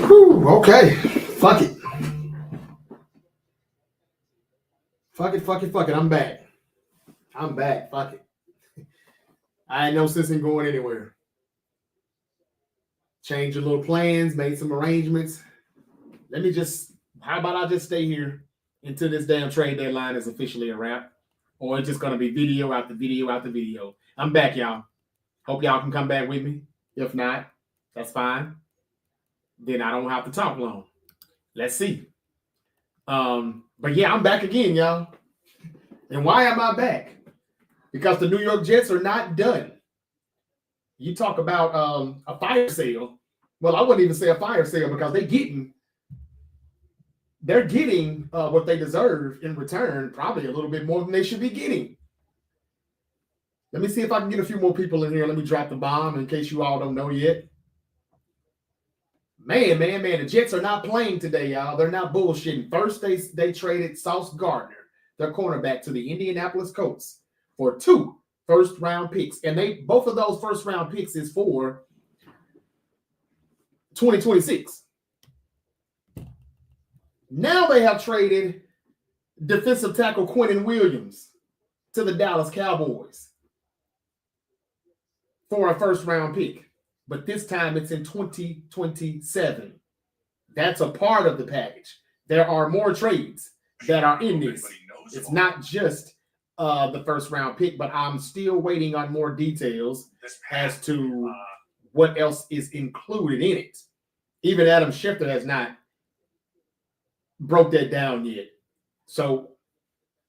Whew, okay. Fuck it. Fuck it, fuck it, fuck it. I'm back. I'm back. Fuck it. I ain't no sense in going anywhere. Change your little plans, made some arrangements. How about I just stay here until this damn trade deadline is officially a wrap? Or it's just going to be video after video after video. I'm back, y'all. Hope y'all can come back with me. If not, that's fine. Then I don't have to talk long. Let's see. But yeah, I'm back again, y'all. And why am I back? Because the New York Jets are not done. You talk about a fire sale. Well, I wouldn't even say a fire sale because they're getting what they deserve in return, probably a little bit more than they should be getting. Let me see if I can get a few more people in here. Let me drop the bomb in case you all don't know yet. Man, the Jets are not playing today, y'all. They're not bullshitting. First, they traded Sauce Gardner, their cornerback, to the Indianapolis Colts for 2 first-round picks. And both of those first-round picks is for 2026. Now they have traded defensive tackle Quinnen Williams to the Dallas Cowboys for a first-round pick. But this time it's in 2027. That's a part of the package. There are more trades that are in this. It's not just the first-round pick, but I'm still waiting on more details as to what else is included in it. Even Adam Schefter has not broke that down yet. So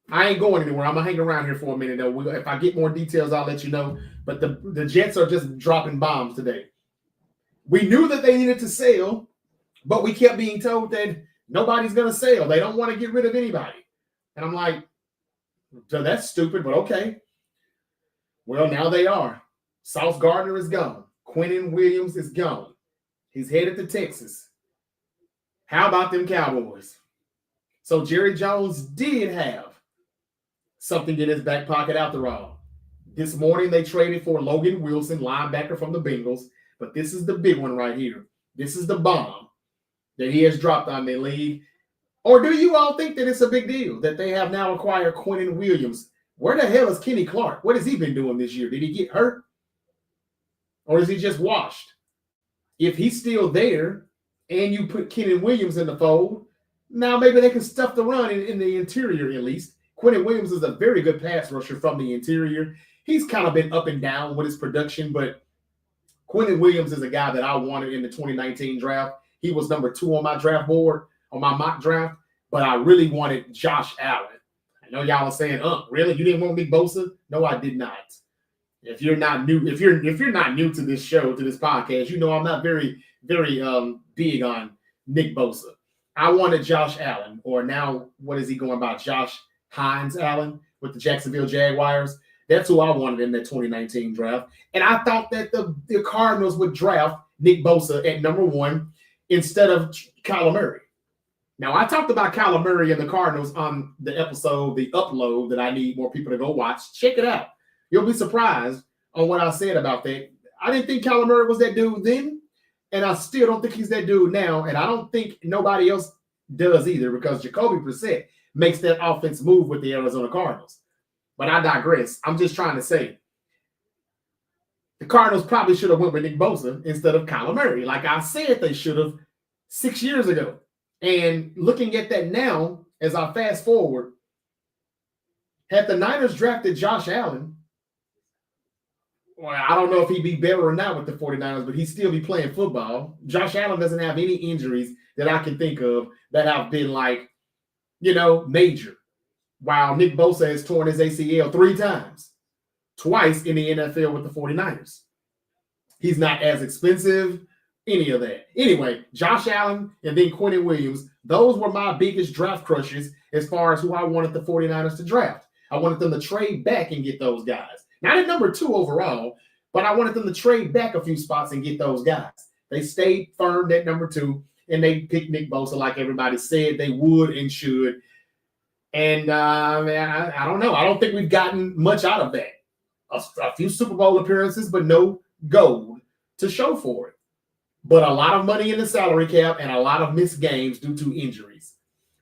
I ain't going anywhere. I'm going to hang around here for a minute, though. If I get more details, I'll let you know. But the Jets are just dropping bombs today. We knew that they needed to sell, but we kept being told that nobody's going to sell. They don't want to get rid of anybody. And I'm like, so that's stupid, but okay. Well, now they are. Sauce Gardner is gone. Quinnen Williams is gone. He's headed to Texas. How about them Cowboys? So Jerry Jones did have something in his back pocket after all. This morning they traded for Logan Wilson, linebacker from the Bengals. But this is the big one right here. This is the bomb that he has dropped on the league. Or do you all think that it's a big deal that they have now acquired Quinnen Williams? Where the hell is Kenny Clark? What has he been doing this year? Did he get hurt? Or is he just washed? If he's still there and you put Quinnen Williams in the fold, now maybe they can stuff the run in the interior at least. Quinnen Williams is a very good pass rusher from the interior. He's kind of been up and down with his production, but Quinnen Williams is a guy that I wanted in the 2019 draft. He was number 2 on my draft board, on my mock draft, but I really wanted Josh Allen. I know y'all are saying, really? You didn't want Nick Bosa? No, I did not. If you're not new to this show, to this podcast, you know I'm not very, very big on Nick Bosa. I wanted Josh Allen, or now what is he going by? Josh Hines Allen with the Jacksonville Jaguars. That's who I wanted in that 2019 draft. And I thought that the Cardinals would draft Nick Bosa at number 1 instead of Kyler Murray. Now, I talked about Kyler Murray and the Cardinals on the episode, the upload that I need more people to go watch. Check it out. You'll be surprised on what I said about that. I didn't think Kyler Murray was that dude then, and I still don't think he's that dude now, and I don't think nobody else does either because Jacoby Brissett makes that offense move with the Arizona Cardinals. But I digress. I'm just trying to say the Cardinals probably should have went with Nick Bosa instead of Kyler Murray. Like I said, they should have 6 years ago. And looking at that now, as I fast forward, had the Niners drafted Josh Allen, well, I don't know if he'd be better or not with the 49ers, but he'd still be playing football. Josh Allen doesn't have any injuries that I can think of that have been major. While Nick Bosa has torn his ACL 3 times, twice in the NFL with the 49ers. He's not as expensive, any of that. Anyway, Josh Allen and then Quinnen Williams, those were my biggest draft crushes as far as who I wanted the 49ers to draft. I wanted them to trade back and get those guys. Not at number 2 overall, but I wanted them to trade back a few spots and get those guys. They stayed firm at number 2, and they picked Nick Bosa like everybody said they would and should. And I don't know. I don't think we've gotten much out of that. A few Super Bowl appearances, but no gold to show for it. But a lot of money in the salary cap and a lot of missed games due to injuries.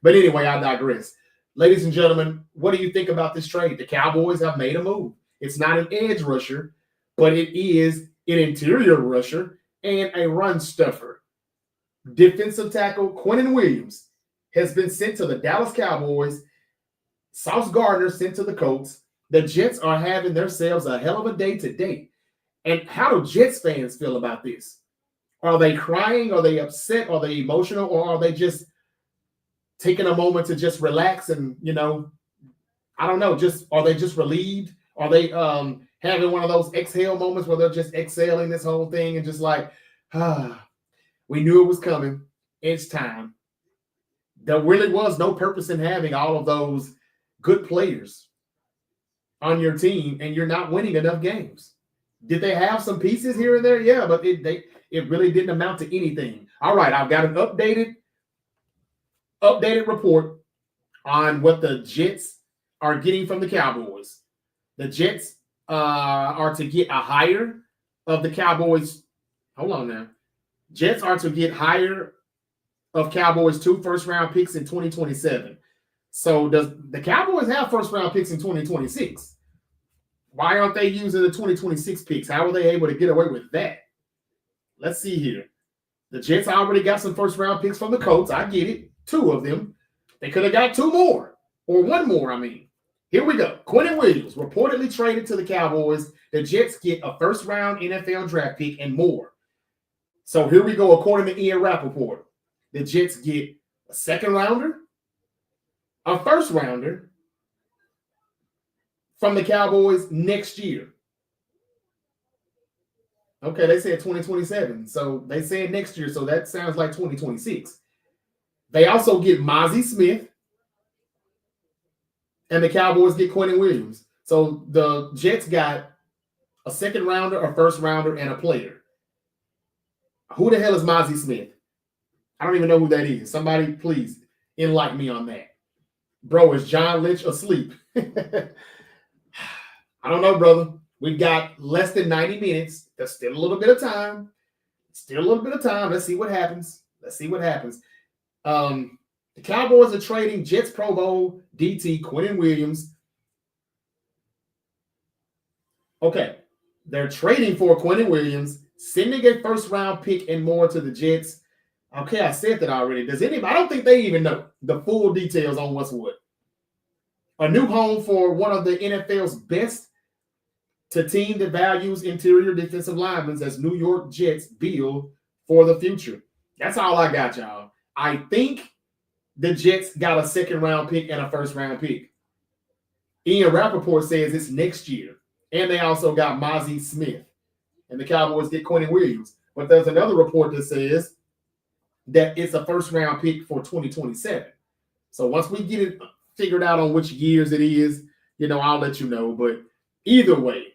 But anyway, I digress. Ladies and gentlemen, what do you think about this trade? The Cowboys have made a move. It's not an edge rusher, but it is an interior rusher and a run stuffer. Defensive tackle Quinnen Williams has been sent to the Dallas Cowboys. Sauce Gardner sent to the Colts. The Jets are having themselves a hell of a day today. And how do Jets fans feel about this? Are they crying? Are they upset? Are they emotional? Or are they just taking a moment to just relax and, I don't know, are they just relieved? Are they having one of those exhale moments where they're just exhaling this whole thing and just like, we knew it was coming. It's time. There really was no purpose in having all of those good players on your team and you're not winning enough games. Did they have some pieces here and there? Yeah, but it really didn't amount to anything. All right, I've got an updated report on what the Jets are getting from the Cowboys. The Jets are to get a higher of the Cowboys. Hold on now. Jets are to get higher of Cowboys 2 first-round picks in 2027. So does the Cowboys have first-round picks in 2026? Why aren't they using the 2026 picks? How are they able to get away with that? Let's see here. The Jets already got some first-round picks from the Colts. I get it. 2 of them. They could have got 2 more. Or 1 more, I mean. Here we go. Quinnen Williams reportedly traded to the Cowboys. The Jets get a first-round NFL draft pick and more. So here we go, according to Ian Rappaport. The Jets get a second-rounder, a first-rounder from the Cowboys next year. Okay, they said 2027. So they said next year, so that sounds like 2026. They also get Mozzie Smith, and the Cowboys get Quinnen Williams. So the Jets got a second-rounder, a first-rounder, and a player. Who the hell is Mozzie Smith? I don't even know who that is. Somebody, please, enlighten me on that. Bro, is John Lynch asleep? I don't know, brother. We've got less than 90 minutes. There's still a little bit of time. Let's see what happens. The Cowboys are trading Jets Pro Bowl DT Quinnen Williams. Okay. They're trading for Quinnen Williams, sending a first-round pick and more to the Jets. Okay, I said that already. Does anybody? I don't think they even know the full details on what's what. A new home for one of the NFL's best to team that values interior defensive linemen as New York Jets build for the future. That's all I got, y'all. I think the Jets got a second-round pick and a first-round pick. Ian Rappaport says it's next year. And they also got Mozzie Smith. And the Cowboys get Quinnen Williams. But there's another report that says that it's a first-round pick for 2027. So once we get it figured out on which years it is, I'll let you know. But either way,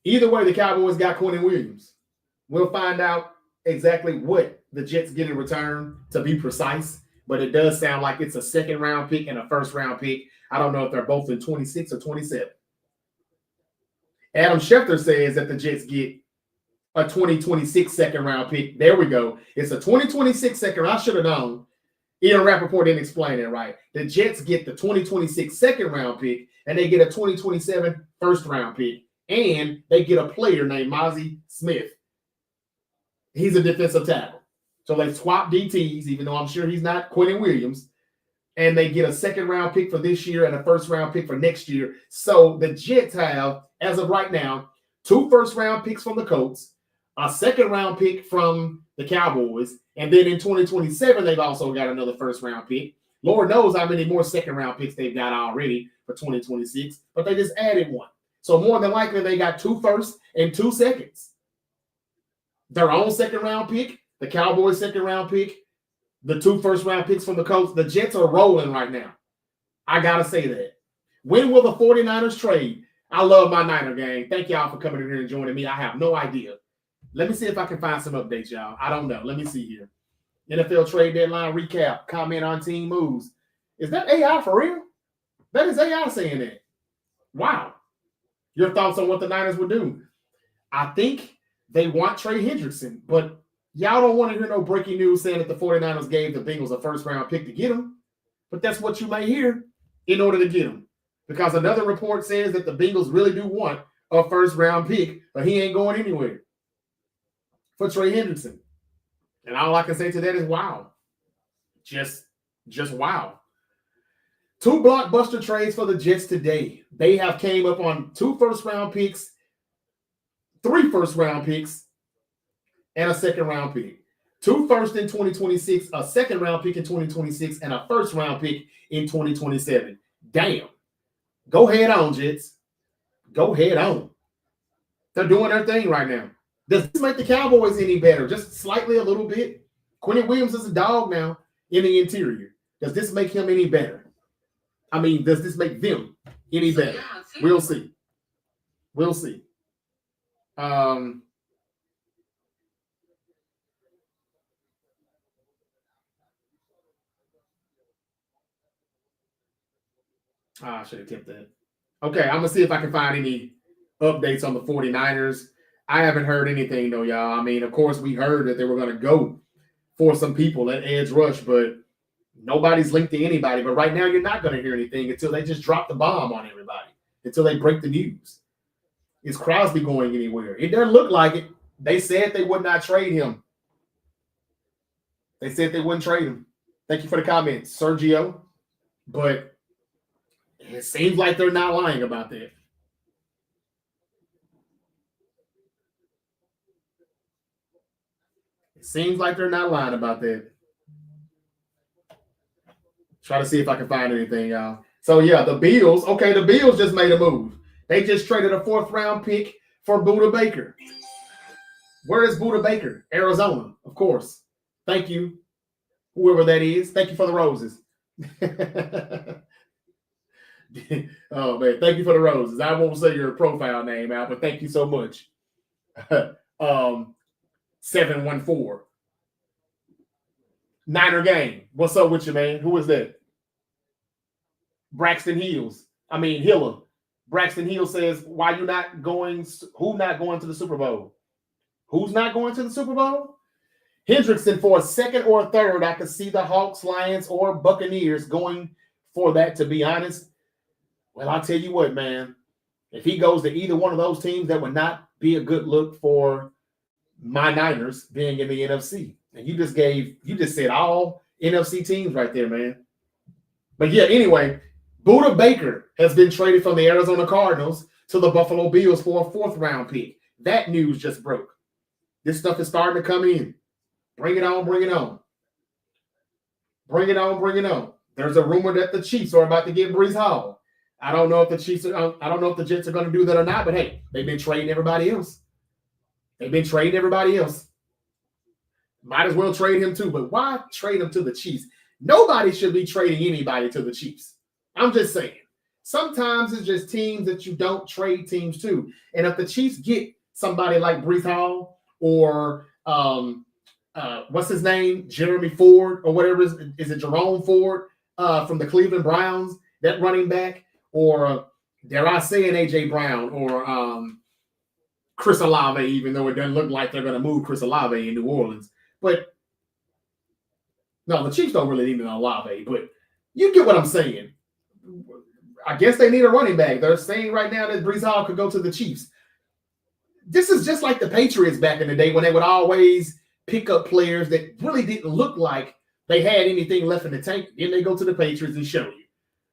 the Cowboys got Quinnen Williams. We'll find out exactly what the Jets get in return, to be precise. But it does sound like it's a second-round pick and a first-round pick. I don't know if they're both in 26 or 27. Adam Schefter says that the Jets get a 2026 second-round pick. There we go. It's a 2026 second. I should have known. Ian Rappaport didn't explain it right. The Jets get the 2026 second-round pick, and they get a 2027 first-round pick, and they get a player named Mozzie Smith. He's a defensive tackle. So they swap DTs, even though I'm sure he's not Quinnen Williams, and they get a second-round pick for this year and a first-round pick for next year. So the Jets have, as of right now, 2 first-round picks from the Colts, a second-round pick from the Cowboys, and then in 2027, they've also got another first-round pick. Lord knows how many more second-round picks they've got already for 2026, but they just added one. So more than likely, they got 2 firsts and 2 seconds. Their own second-round pick, the Cowboys' second-round pick, the 2 first-round picks from the Colts. The Jets are rolling right now. I got to say that. When will the 49ers trade? I love my Niner gang. Thank y'all for coming in here and joining me. I have no idea. Let me see if I can find some updates, y'all. I don't know. Let me see here. NFL trade deadline recap. Comment on team moves. Is that AI for real? That is AI saying that. Wow. Your thoughts on what the Niners would do? I think they want Trey Hendrickson, but y'all don't want to hear no breaking news saying that the 49ers gave the Bengals a first-round pick to get him. But that's what you may hear in order to get him. Because another report says that the Bengals really do want a first-round pick, but he ain't going anywhere for Trey Hendrickson. And all I can say to that is wow. Just wow. 2 blockbuster trades for the Jets today. They have came up on 2 first-round picks, 3 first-round picks, and a second-round pick. 2 first in 2026, a second-round pick in 2026, and a first-round pick in 2027. Damn. Go head on, Jets. Go head on. They're doing their thing right now. Does this make the Cowboys any better? Just slightly, a little bit. Quinnen Williams is a dog now in the interior. Does this make him any better? I mean, does this make them any better? We'll see. We'll see. I should have kept that. Okay, I'm going to see if I can find any updates on the 49ers. I haven't heard anything, though, y'all. I mean, of course, we heard that they were going to go for some people at edge rush, but nobody's linked to anybody. But right now, you're not going to hear anything until they just drop the bomb on everybody, until they break the news. Is Crosby going anywhere? It doesn't look like it. They said they would not trade him. They said they wouldn't trade him. Thank you for the comment, Sergio. But it seems like they're not lying about that. It seems like they're not lying about that. Try to see if I can find anything, y'all. So, yeah, the Bills. Okay, the Bills just made a move. They just traded a 4th-round pick for Budda Baker. Where is Budda Baker? Arizona, of course. Thank you, whoever that is. Thank you for the roses. Oh, man, thank you for the roses. I won't say your profile name out, but thank you so much. 714. Niner game. What's up with you, man? Who is that? Braxton Hiller. Braxton Hill says, why you not going? Who not going to the Super Bowl? Who's not going to the Super Bowl? Hendrickson for a 2nd or a 3rd. I could see the Hawks, Lions, or Buccaneers going for that, to be honest. Well, I'll tell you what, man. If he goes to either one of those teams, that would not be a good look for my Niners being in the NFC. And you just said all NFC teams right there, man. But yeah, anyway, Budda Baker has been traded from the Arizona Cardinals to the Buffalo Bills for a 4th-round pick. That news just broke. This stuff is starting to come in. Bring it on, bring it on. Bring it on, bring it on. There's a rumor that the Chiefs are about to get Breece Hall. I don't know if the Jets are going to do that or not, but hey, they've been trading everybody else. Might as well trade him too, but why trade him to the Chiefs? Nobody should be trading anybody to the Chiefs. I'm just saying. Sometimes it's just teams that you don't trade teams to. And if the Chiefs get somebody like Breece Hall or what's his name? Jeremy Ford or whatever is it Jerome Ford from the Cleveland Browns, that running back, or dare I say an AJ Brown or Chris Olave, even though it doesn't look like they're going to move Chris Olave in New Orleans. But no, the Chiefs don't really need an Olave, but you get what I'm saying. I guess they need a running back. They're saying right now that Breece Hall could go to the Chiefs. This is just like the Patriots back in the day when they would always pick up players that really didn't look like they had anything left in the tank. Then they go to the Patriots and show you.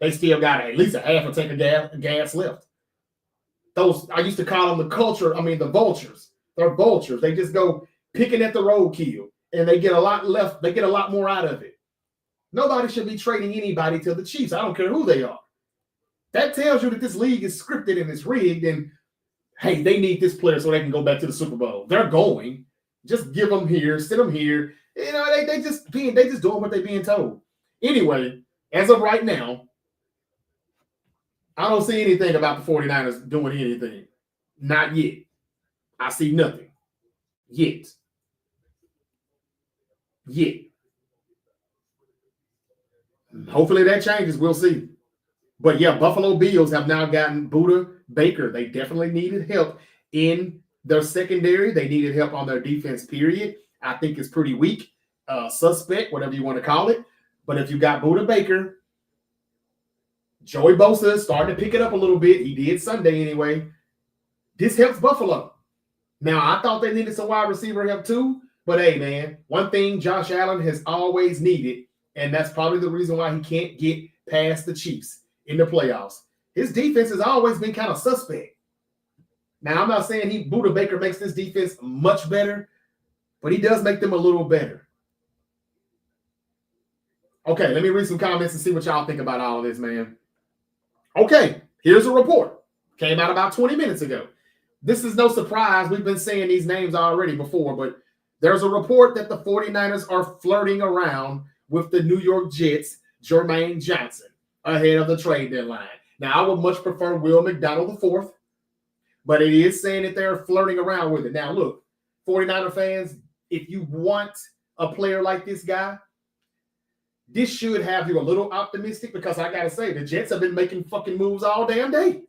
They still got at least a half a tank of gas left. Those, I used to call them the vultures. They're vultures. They just go picking at the roadkill, and they get a lot left. They get a lot more out of it. Nobody should be trading anybody to the Chiefs. I don't care who they are. That tells you that this league is scripted and it's rigged, and hey, they need this player so they can go back to the Super Bowl. They're going. Just give them here, sit them here. You know, they just doing what they're being told. Anyway, as of right now, I don't see anything about the 49ers doing anything. Not yet. I see nothing. Yet. Hopefully that changes. We'll see. But yeah, Buffalo Bills have now gotten Budda Baker. They definitely needed help in their secondary. They needed help on their defense, period. I think it's pretty weak. Suspect, whatever you want to call it. But if you got Budda Baker, Joey Bosa is starting to pick it up a little bit. He did Sunday anyway. This helps Buffalo. Now, I thought they needed some wide receiver help too. But hey, man, one thing Josh Allen has always needed, and that's probably the reason why he can't get past the Chiefs in the playoffs. His defense has always been kind of suspect. Now, I'm not saying Budda Baker makes this defense much better, but he does make them a little better. Okay, let me read some comments and see what y'all think about all of this, man. Okay, here's a report. Came out about 20 minutes ago. This is no surprise. We've been saying these names already before, but there's a report that the 49ers are flirting around with the New York Jets' Jermaine Johnson ahead of the trade deadline. Now, I would much prefer Will McDonald IV, but it is saying that they're flirting around with it. Now, look, 49er fans, if you want a player like this guy, this should have you a little optimistic because I got to say, the Jets have been making fucking moves all damn day.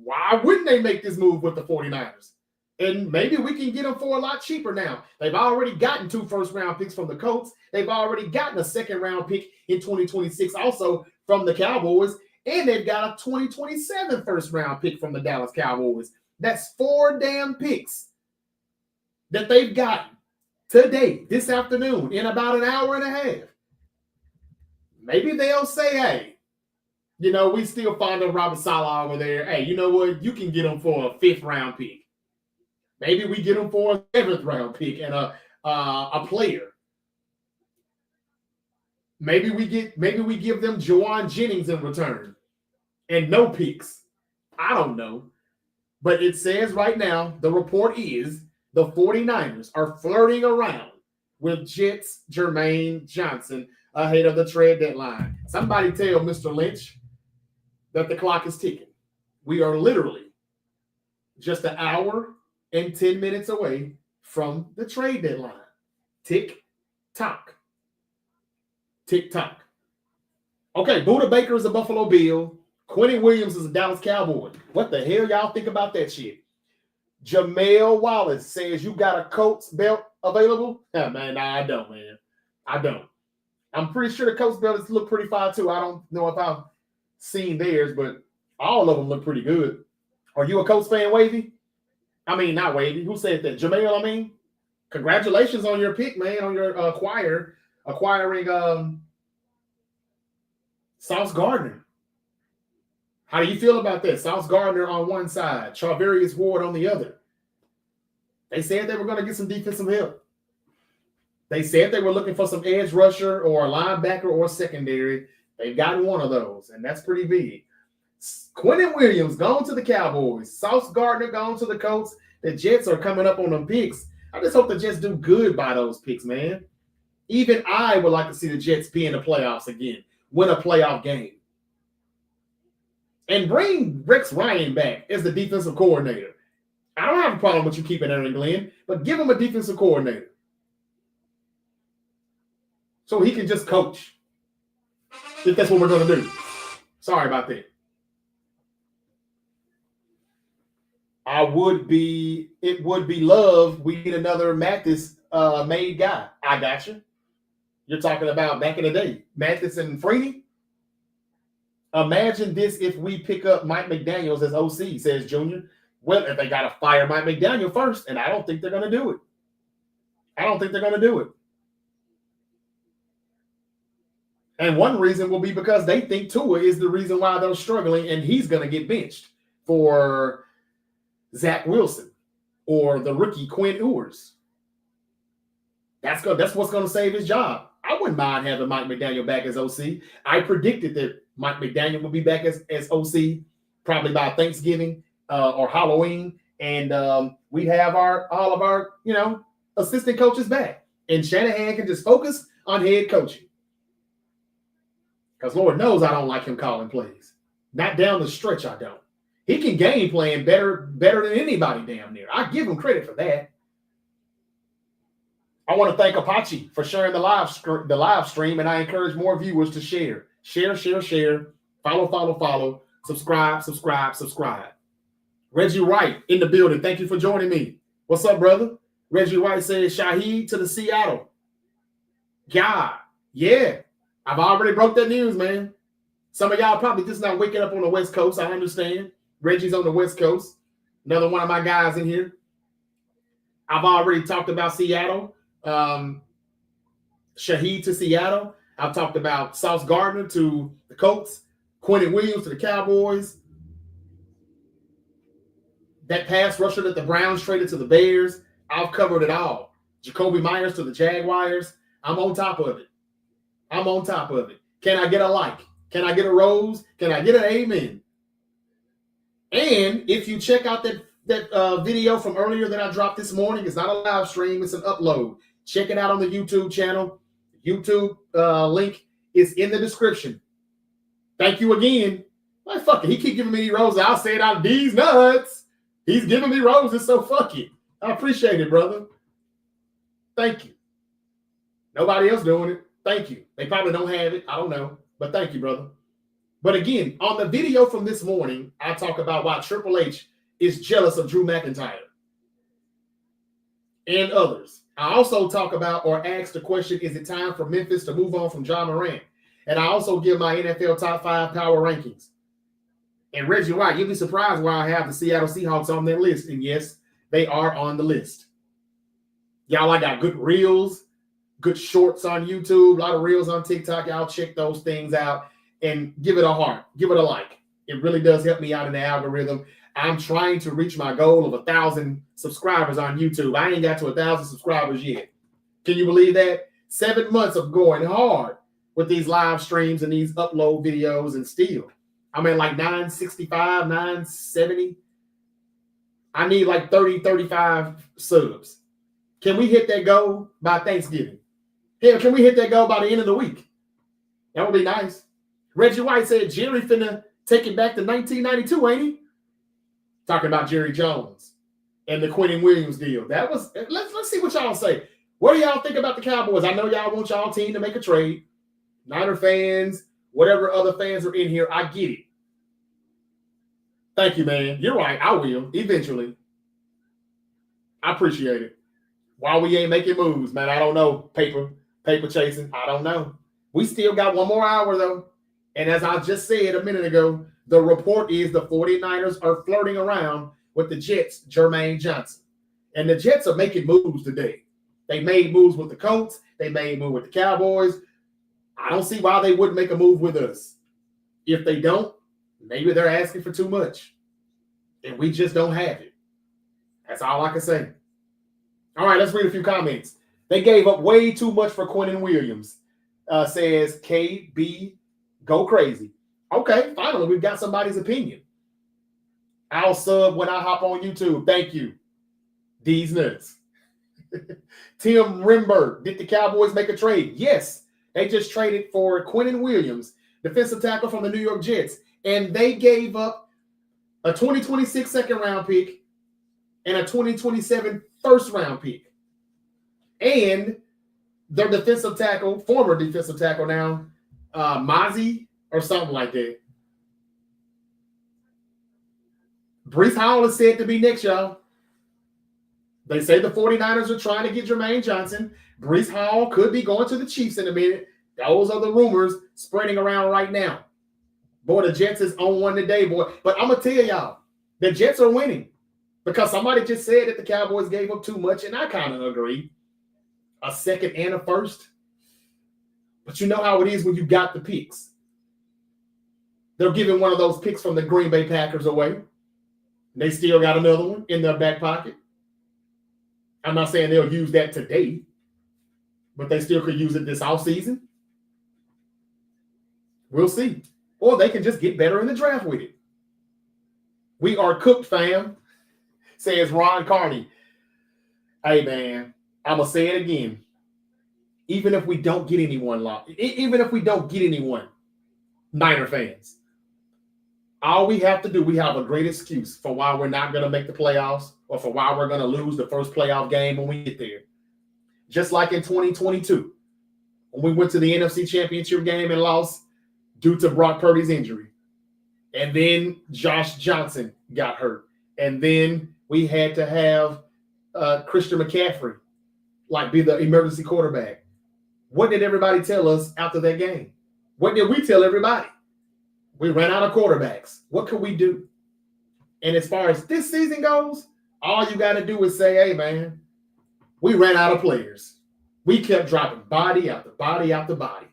Why wouldn't they make this move with the 49ers? And maybe we can get them for a lot cheaper now. They've already gotten 2 first-round picks from the Colts. They've already gotten a second-round pick in 2026 also from the Cowboys. And they've got a 2027 first-round pick from the Dallas Cowboys. That's 4 damn picks that they've gotten today, this afternoon, in about an hour and a half. Maybe they'll say, hey, you know, we still find a Robert Saleh over there. Hey, you know what? You can get him for a 5th-round pick. Maybe we get him for a 7th-round pick and a player. Maybe we give them Juwan Jennings in return and no picks. I don't know. But it says right now, the report is the 49ers are flirting around with Jets Jermaine Johnson ahead of the trade deadline. Somebody tell Mr. Lynch that the clock is ticking. We are literally just an hour and 10 minutes away from the trade deadline. Tick tock. Tick tock. Okay, Budda Baker is a Buffalo Bill. Quinnen Williams is a Dallas Cowboy. What the hell y'all think about that shit? Jamel Wallace says you got a Colts belt available? Yeah, man, nah, I don't, man. I don't. I'm pretty sure the Colts belts look pretty fine too. I don't know if I've seen theirs, but all of them look pretty good. Are you a Colts fan, Wavy? I mean, not Wavy. Who said that? Jamel, I mean. Congratulations on your pick, man, on your acquiring Sauce Gardner. How do you feel about that? Sauce Gardner on one side, Charvarius Ward on the other. They said they were going to get some defensive help. They said they were looking for some edge rusher or a linebacker or secondary. They've gotten one of those, and that's pretty big. Quinnen Williams gone to the Cowboys. Sauce Gardner gone to the Colts. The Jets are coming up on them picks. I just hope the Jets do good by those picks, man. Even I would like to see the Jets be in the playoffs again, win a playoff game. And bring Rex Ryan back as the defensive coordinator. I don't have a problem with you keeping Aaron Glenn, but give him a defensive coordinator so he can just coach, if that's what we're going to do. Sorry about that. It would be love. We need another Mathis made guy. I got you. You're talking about back in the day, Mathis and Freeney. Imagine this if we pick up Mike McDaniels as OC, says Junior. Well, if they got to fire Mike McDaniel first, and I don't think they're going to do it. And one reason will be because they think Tua is the reason why they're struggling, and he's going to get benched for Zach Wilson or the rookie Quinn Ewers. That's what's going to save his job. I wouldn't mind having Mike McDaniel back as OC. I predicted that Mike McDaniel would be back as OC probably by Thanksgiving or Halloween, and we have all of our assistant coaches back, and Shanahan can just focus on head coaching. Because Lord knows I don't like him calling plays. Not down the stretch, I don't. He can game plan better than anybody damn near. I give him credit for that. I want to thank Apache for sharing the live stream, and I encourage more viewers to share. Share. Follow. Subscribe. Reggie White in the building. Thank you for joining me. What's up, brother? Reggie White says, Shaheed to the Seattle. God, yeah. I've already broke that news, man. Some of y'all probably just not waking up on the West Coast. I understand. Reggie's on the West Coast. Another one of my guys in here. I've already talked about Seattle. Shaheed to Seattle. I've talked about Sauce Gardner to the Colts. Quinnen Williams to the Cowboys. That pass rusher that the Browns traded to the Bears. I've covered it all. Jacoby Myers to the Jaguars. I'm on top of it. Can I get a like? Can I get a rose? Can I get an amen? And if you check out that video from earlier that I dropped this morning, it's not a live stream, it's an upload. Check it out on the YouTube channel. YouTube link is in the description. Thank you again. Like, fuck it. He keep giving me these roses. I'll say it out of these nuts. He's giving me roses, so fuck it. I appreciate it, brother. Thank you. Nobody else doing it. Thank you. They probably don't have it. I don't know. But thank you, brother. But again, on the video from this morning, I talk about why Triple H is jealous of Drew McIntyre and others. I also talk about or ask the question, is it time for Memphis to move on from John Morant? And I also give my NFL top 5 power rankings. And Reggie White, you'll be surprised why I have the Seattle Seahawks on that list. And yes, they are on the list. Y'all, I got good reels, good shorts on YouTube, a lot of reels on TikTok. Y'all check those things out and give it a heart. Give it a like. It really does help me out in the algorithm. I'm trying to reach my goal of 1,000 subscribers on YouTube. I ain't got to 1,000 subscribers yet. Can you believe that? 7 months of going hard with these live streams and these upload videos, and still I'm at like 965, 970. I need like 30, 35 subs. Can we hit that goal by Thanksgiving? Hell, can we hit that goal by the end of the week? That would be nice. Reggie White said Jerry finna take it back to 1992, ain't he? Talking about Jerry Jones and the Quinnen Williams deal. That was, let's see what y'all say. What do y'all think about the Cowboys? I know y'all want y'all team to make a trade. Niner fans, whatever other fans are in here, I get it. Thank you, man. You're right. I will eventually. I appreciate it. Why we ain't making moves, man, I don't know. Paper chasing, I don't know. We still got one more hour, though. And as I just said a minute ago, the report is the 49ers are flirting around with the Jets' Jermaine Johnson. And the Jets are making moves today. They made moves with the Colts. They made a move with the Cowboys. I don't see why they wouldn't make a move with us. If they don't, maybe they're asking for too much. And we just don't have it. That's all I can say. All right, let's read a few comments. They gave up way too much for Quinnen Williams, says KB, go crazy. Okay, finally, we've got somebody's opinion. I'll sub when I hop on YouTube. Thank you. These nuts. Tim Rimberg, did the Cowboys make a trade? Yes, they just traded for Quinnen Williams, defensive tackle from the New York Jets, and they gave up a 2026 second-round pick and a 2027 first-round pick. And their defensive tackle, former defensive tackle now, Mozzie or something like that. Breece Hall is said to be next, y'all. They say the 49ers are trying to get Jermaine Johnson. Breece Hall could be going to the Chiefs in a minute. Those are the rumors spreading around right now. Boy, the Jets is on one today, boy. But I'm going to tell y'all, the Jets are winning because somebody just said that the Cowboys gave up too much, and I kind of agree. A second and a first. But you know how it is when you got the picks. They're giving one of those picks from the Green Bay Packers away. They still got another one in their back pocket. I'm not saying they'll use that today, but they still could use it this offseason. We'll see. Or they can just get better in the draft with it. We are cooked, fam, says Ron Carney. Hey, man, I'm going to say it again. Even if we don't get anyone, Niner fans, all we have to do, we have a great excuse for why we're not going to make the playoffs or for why we're going to lose the first playoff game when we get there. just like in 2022 when we went to the NFC Championship game and lost due to Brock Purdy's injury. And then Josh Johnson got hurt. And then we had to have Christian McCaffrey be the emergency quarterback. What did everybody tell us after that game? What did we tell everybody? We ran out of quarterbacks. What could we do? And as far as this season goes, all you got to do is say, hey, man, we ran out of players. We kept dropping body after body after body.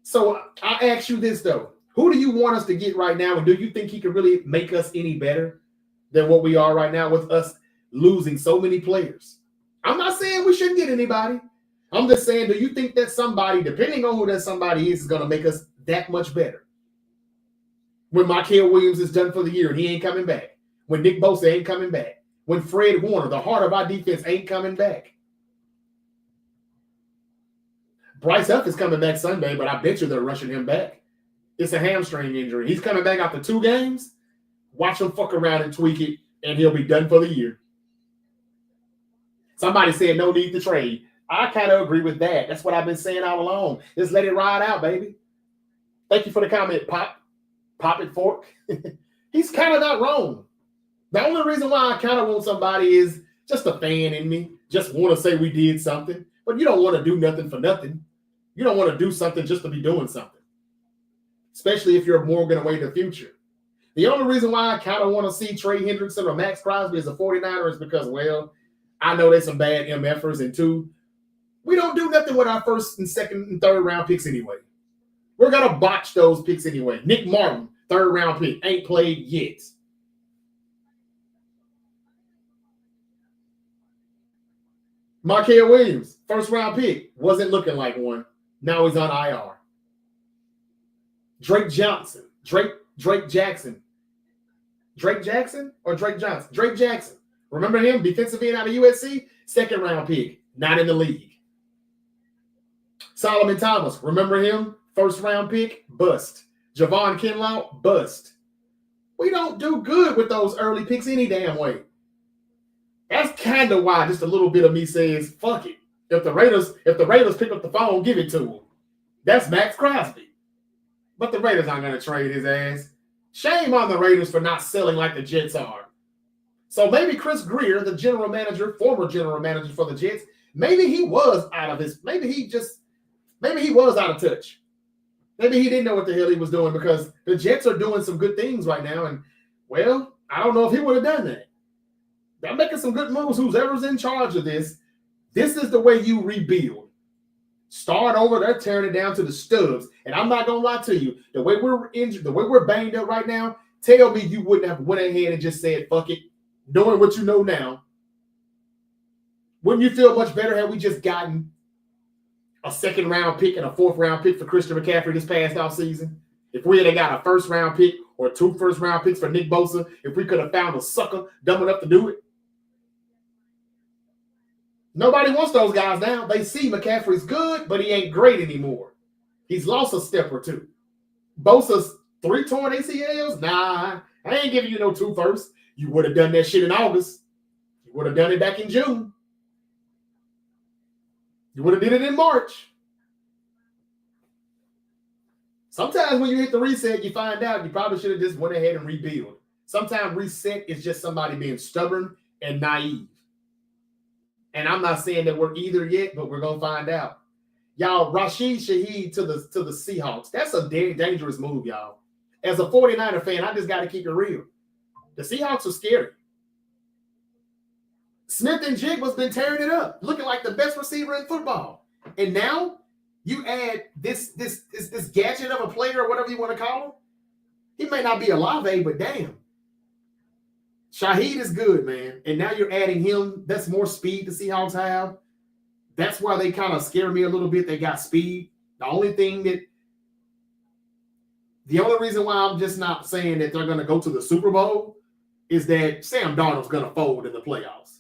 So I ask you this, though. Who do you want us to get right now? And do you think he can really make us any better than what we are right now with us losing so many players? I'm not saying we shouldn't get anybody. I'm just saying, do you think that somebody, depending on who that somebody is going to make us that much better? When Mikael Williams is done for the year and he ain't coming back. When Nick Bosa ain't coming back. When Fred Warner, the heart of our defense, ain't coming back. Bryce Huff is coming back Sunday, but I bet you they're rushing him back. It's a hamstring injury. He's coming back after 2 games. Watch him fuck around and tweak it, and he'll be done for the year. Somebody said no need to trade. I kind of agree with that. That's what I've been saying all along. Just let it ride out, baby. Thank you for the comment, Pop. Pop it, Fork. He's kind of not wrong. The only reason why I kind of want somebody is just a fan in me. Just want to say we did something. But you don't want to do nothing for nothing. You don't want to do something just to be doing something. Especially if you're mortgaging away the future. The only reason why I kind of want to see Trey Hendrickson or Max Crosby as a 49er is because, well, I know there's some bad MFers, and 2, we don't do nothing with our first and second and third round picks anyway. We're going to botch those picks anyway. Nick Martin, 3rd round pick, ain't played yet. Mikael Williams, 1st round pick, wasn't looking like one. Now he's on IR. Drake Jackson. Drake Jackson. Remember him? Defensive end out of USC? 2nd round pick. Not in the league. Solomon Thomas. Remember him? 1st round pick? Bust. Javon Kinlaw? Bust. We don't do good with those early picks any damn way. That's kind of why just a little bit of me says, fuck it. If the Raiders pick up the phone, give it to them. That's Max Crosby. But the Raiders aren't going to trade his ass. Shame on the Raiders for not selling like the Jets are. So maybe Chris Greer, the former general manager for the Jets, maybe he was out of touch. Maybe he didn't know what the hell he was doing, because the Jets are doing some good things right now. And, well, I don't know if he would have done that. They're making some good moves. Whoever's in charge of this, this is the way you rebuild. Start over. They're tearing it down to the stubs. And I'm not going to lie to you. The way we're injured, the way we're banged up right now, tell me you wouldn't have went ahead and just said, fuck it, knowing what you know now. Wouldn't you feel much better had we just gotten a 2nd round pick and a 4th round pick for Christian McCaffrey this past offseason? If we had got a 1st round pick or 2 1st round picks for Nick Bosa, if we could have found a sucker dumb enough to do it. Nobody wants those guys now. They see McCaffrey's good, but he ain't great anymore. He's lost a step or 2. Bosa's 3 torn ACLs? Nah, I ain't giving you no 2 firsts. You would have done that shit in August. You would have done it back in June. You would have did it in March. Sometimes when you hit the reset, you find out you probably should have just went ahead and rebuild. Sometimes reset is just somebody being stubborn and naive. And I'm not saying that we're either yet, but we're going to find out. Y'all, Rashid Shaheed to the Seahawks. That's a dangerous move, y'all. As a 49er fan, I just got to keep it real. The Seahawks are scary. Smith and Jigba's been tearing it up, looking like the best receiver in football. And now you add this gadget of a player or whatever you want to call him. He may not be a Olave, but damn. Shaheed is good, man. And now you're adding him. That's more speed the Seahawks have. That's why they kind of scare me a little bit. They got speed. The only reason why I'm just not saying that they're going to go to the Super Bowl is that Sam Darnold's going to fold in the playoffs.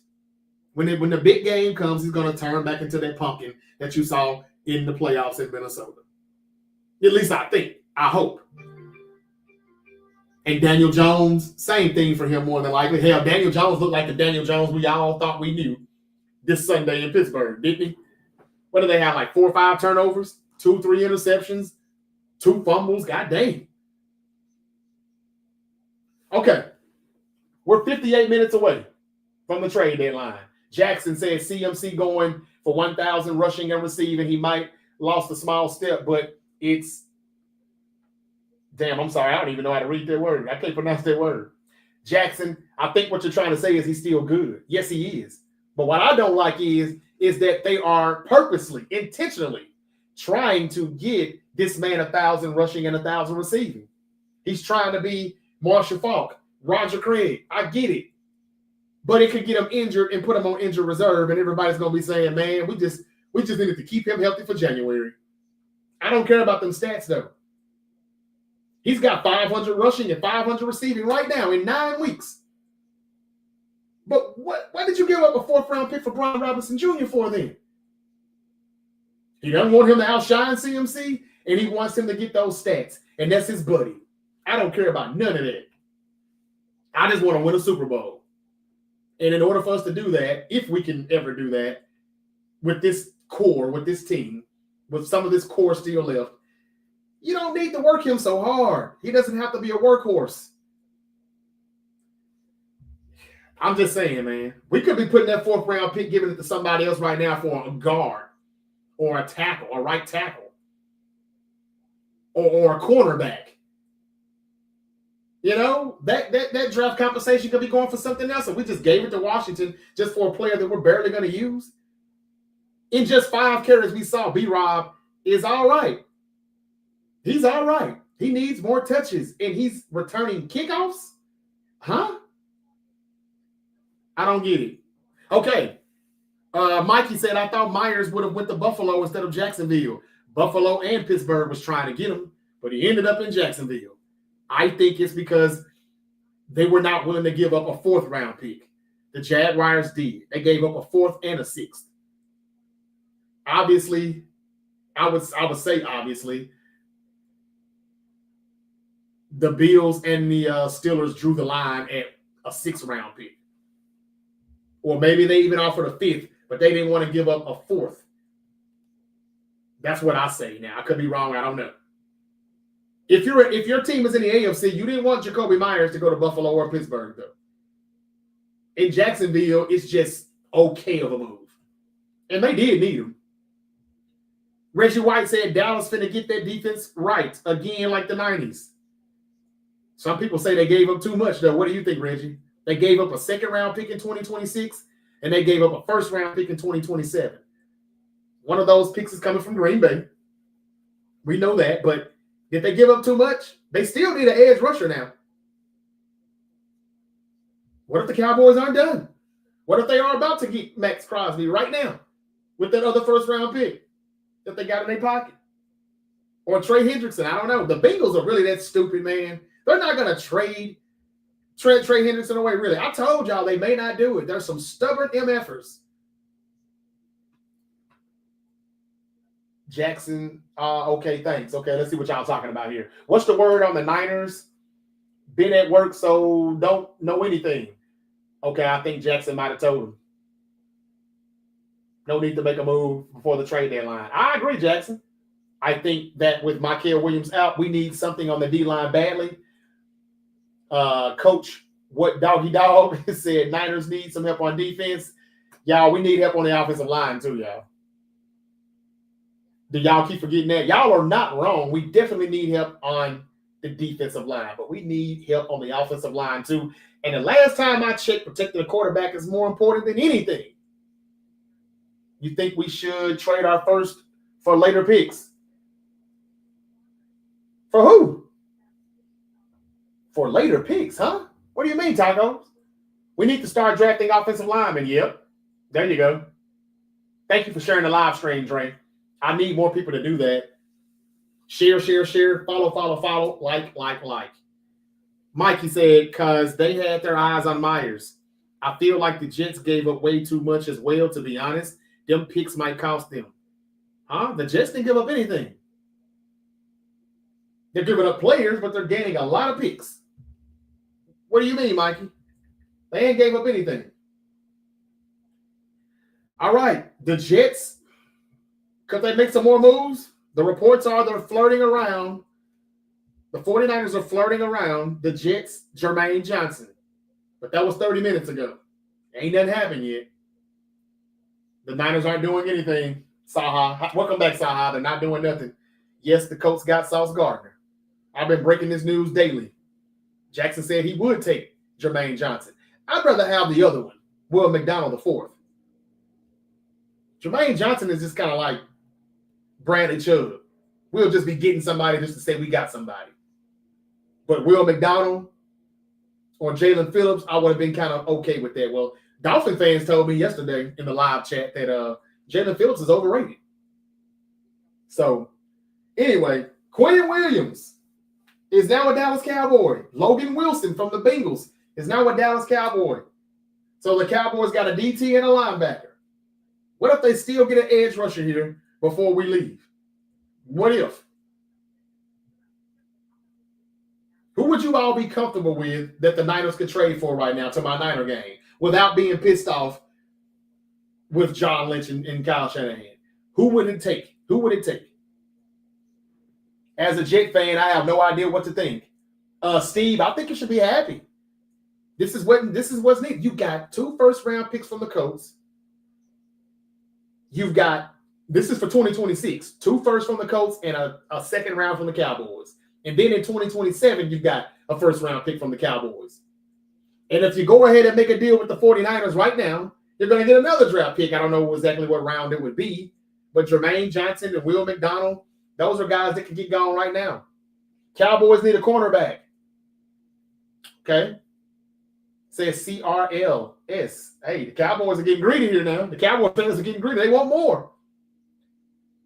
When the big game comes, he's going to turn back into that pumpkin that you saw in the playoffs in Minnesota. At least I think. I hope. And Daniel Jones, same thing for him more than likely. Hell, Daniel Jones looked like the Daniel Jones we all thought we knew this Sunday in Pittsburgh, didn't he? What do they have, like 4 or 5 turnovers, 2, 3 interceptions, 2 fumbles? God dang. Okay. We're 58 minutes away from the trade deadline. Jackson said CMC going for 1,000 rushing and receiving. He might lost a small step, but it's damn, I'm sorry. I don't even know how to read that word. I can't pronounce that word. Jackson, I think what you're trying to say is he's still good. Yes, he is. But what I don't like is that they are purposely, intentionally trying to get this man 1,000 rushing and 1,000 receiving. He's trying to be Marshall Faulk, Roger Craig. I get it. But it could get him injured and put him on injured reserve, and everybody's going to be saying, man, we just needed to keep him healthy for January. I don't care about them stats, though. He's got 500 rushing and 500 receiving right now in 9 weeks. But why did you give up a 4th-round pick for Brian Robinson Jr. for then? He doesn't want him to outshine CMC, and he wants him to get those stats, and that's his buddy. I don't care about none of that. I just want to win a Super Bowl. And in order for us to do that, if we can ever do that, with this core, with this team, with some of this core still left, you don't need to work him so hard. He doesn't have to be a workhorse. I'm just saying, man. We could be putting that 4th-round pick, giving it to somebody else right now for a guard or a tackle, a right tackle, or a cornerback. You know, that draft compensation could be going for something else, and we just gave it to Washington just for a player that we're barely going to use. In just 5 carries we saw, B-Rob is all right. He's all right. He needs more touches, and he's returning kickoffs? Huh? I don't get it. Okay. Mikey said, I thought Myers would have went to Buffalo instead of Jacksonville. Buffalo and Pittsburgh was trying to get him, but he ended up in Jacksonville. I think it's because they were not willing to give up a 4th-round pick. The Jaguars did. They gave up a 4th and a 6th. Obviously, I would say obviously, the Bills and the Steelers drew the line at a 6th-round pick. Or maybe they even offered a 5th, but they didn't want to give up a 4th. That's what I say now. I could be wrong. I don't know. If your team is in the AFC, you didn't want Jacoby Myers to go to Buffalo or Pittsburgh, though. In Jacksonville, it's just okay of a move. And they did need him. Reggie White said Dallas finna get that defense right again like the 90s. Some people say they gave up too much, though. What do you think, Reggie? They gave up a 2nd-round pick in 2026, and they gave up a 1st-round pick in 2027. One of those picks is coming from Green Bay. We know that, but did they give up too much? They still need an edge rusher now. What if the Cowboys aren't done? What if they are about to get Max Crosby right now with that other 1st-round pick that they got in their pocket? Or Trey Hendrickson? I don't know. The Bengals are really that stupid, man. They're not going to trade Trey Hendrickson away, really. I told y'all they may not do it. There's some stubborn MFers. Jackson, okay, thanks. Okay, let's see what y'all talking about here. What's the word on the Niners? Been at work, so don't know anything. Okay, I think Jackson might have told him. No need to make a move before the trade deadline. I agree, Jackson. I think that with Mikael Williams out, we need something on the D-line badly. Coach, what Doggy Dog said, Niners need some help on defense. Y'all, we need help on the offensive line too, y'all. Do y'all keep forgetting that? Y'all are not wrong. We definitely need help on the defensive line, but we need help on the offensive line too. And the last time I checked, protecting the quarterback is more important than anything. You think we should trade our 1st for later picks? For who? For later picks, huh? What do you mean, Tacos? We need to start drafting offensive linemen. Yep. There you go. Thank you for sharing the live stream, Dre. I need more people to do that. Share, follow, like. Mikey said, because they had their eyes on Myers. I feel like the Jets gave up way too much as well, to be honest. Them picks might cost them. Huh? The Jets didn't give up anything. They're giving up players, but they're gaining a lot of picks. What do you mean, Mikey? They ain't gave up anything. All right, the Jets, could they make some more moves? The reports are they're flirting around. The 49ers are flirting around the Jets, Jermaine Johnson. But that was 30 minutes ago. Ain't nothing happened yet. The Niners aren't doing anything. Saha, welcome back, Saha. They're not doing nothing. Yes, the Colts got Sauce Gardner. I've been breaking this news daily. Jackson said he would take Jermaine Johnson. I'd rather have the other one, Will McDonald IV. Jermaine Johnson is just kind of like Bradley Chubb. We'll just be getting somebody just to say we got somebody. But Will McDonald or Jalen Phillips, I would have been kind of okay with that. Well, Dolphin fans told me yesterday in the live chat that Jalen Phillips is overrated. So, anyway, Quinnen Williams is now a Dallas Cowboy. Logan Wilson from the Bengals is now a Dallas Cowboy. So the Cowboys got a DT and a linebacker. What if they still get an edge rusher here before we leave? What if? Who would you all be comfortable with that the Niners could trade for right now to my Niner game without being pissed off with John Lynch and Kyle Shanahan? Who would it take? Who would it take? As a Jet fan, I have no idea what to think. Steve, I think you should be happy. This is what's needed. You got 2 first-round picks from the Colts. You've got, this is for 2026, 2 firsts from the Colts and a second round from the Cowboys. And then in 2027, you've got a first-round pick from the Cowboys. And if you go ahead and make a deal with the 49ers right now, you're going to get another draft pick. I don't know exactly what round it would be, but Jermaine Johnson and Will McDonald, those are guys that can get going right now. Cowboys need a cornerback. Okay? Says CRLS. Hey, the Cowboys are getting greedy here now. The Cowboys fans are getting greedy. They want more.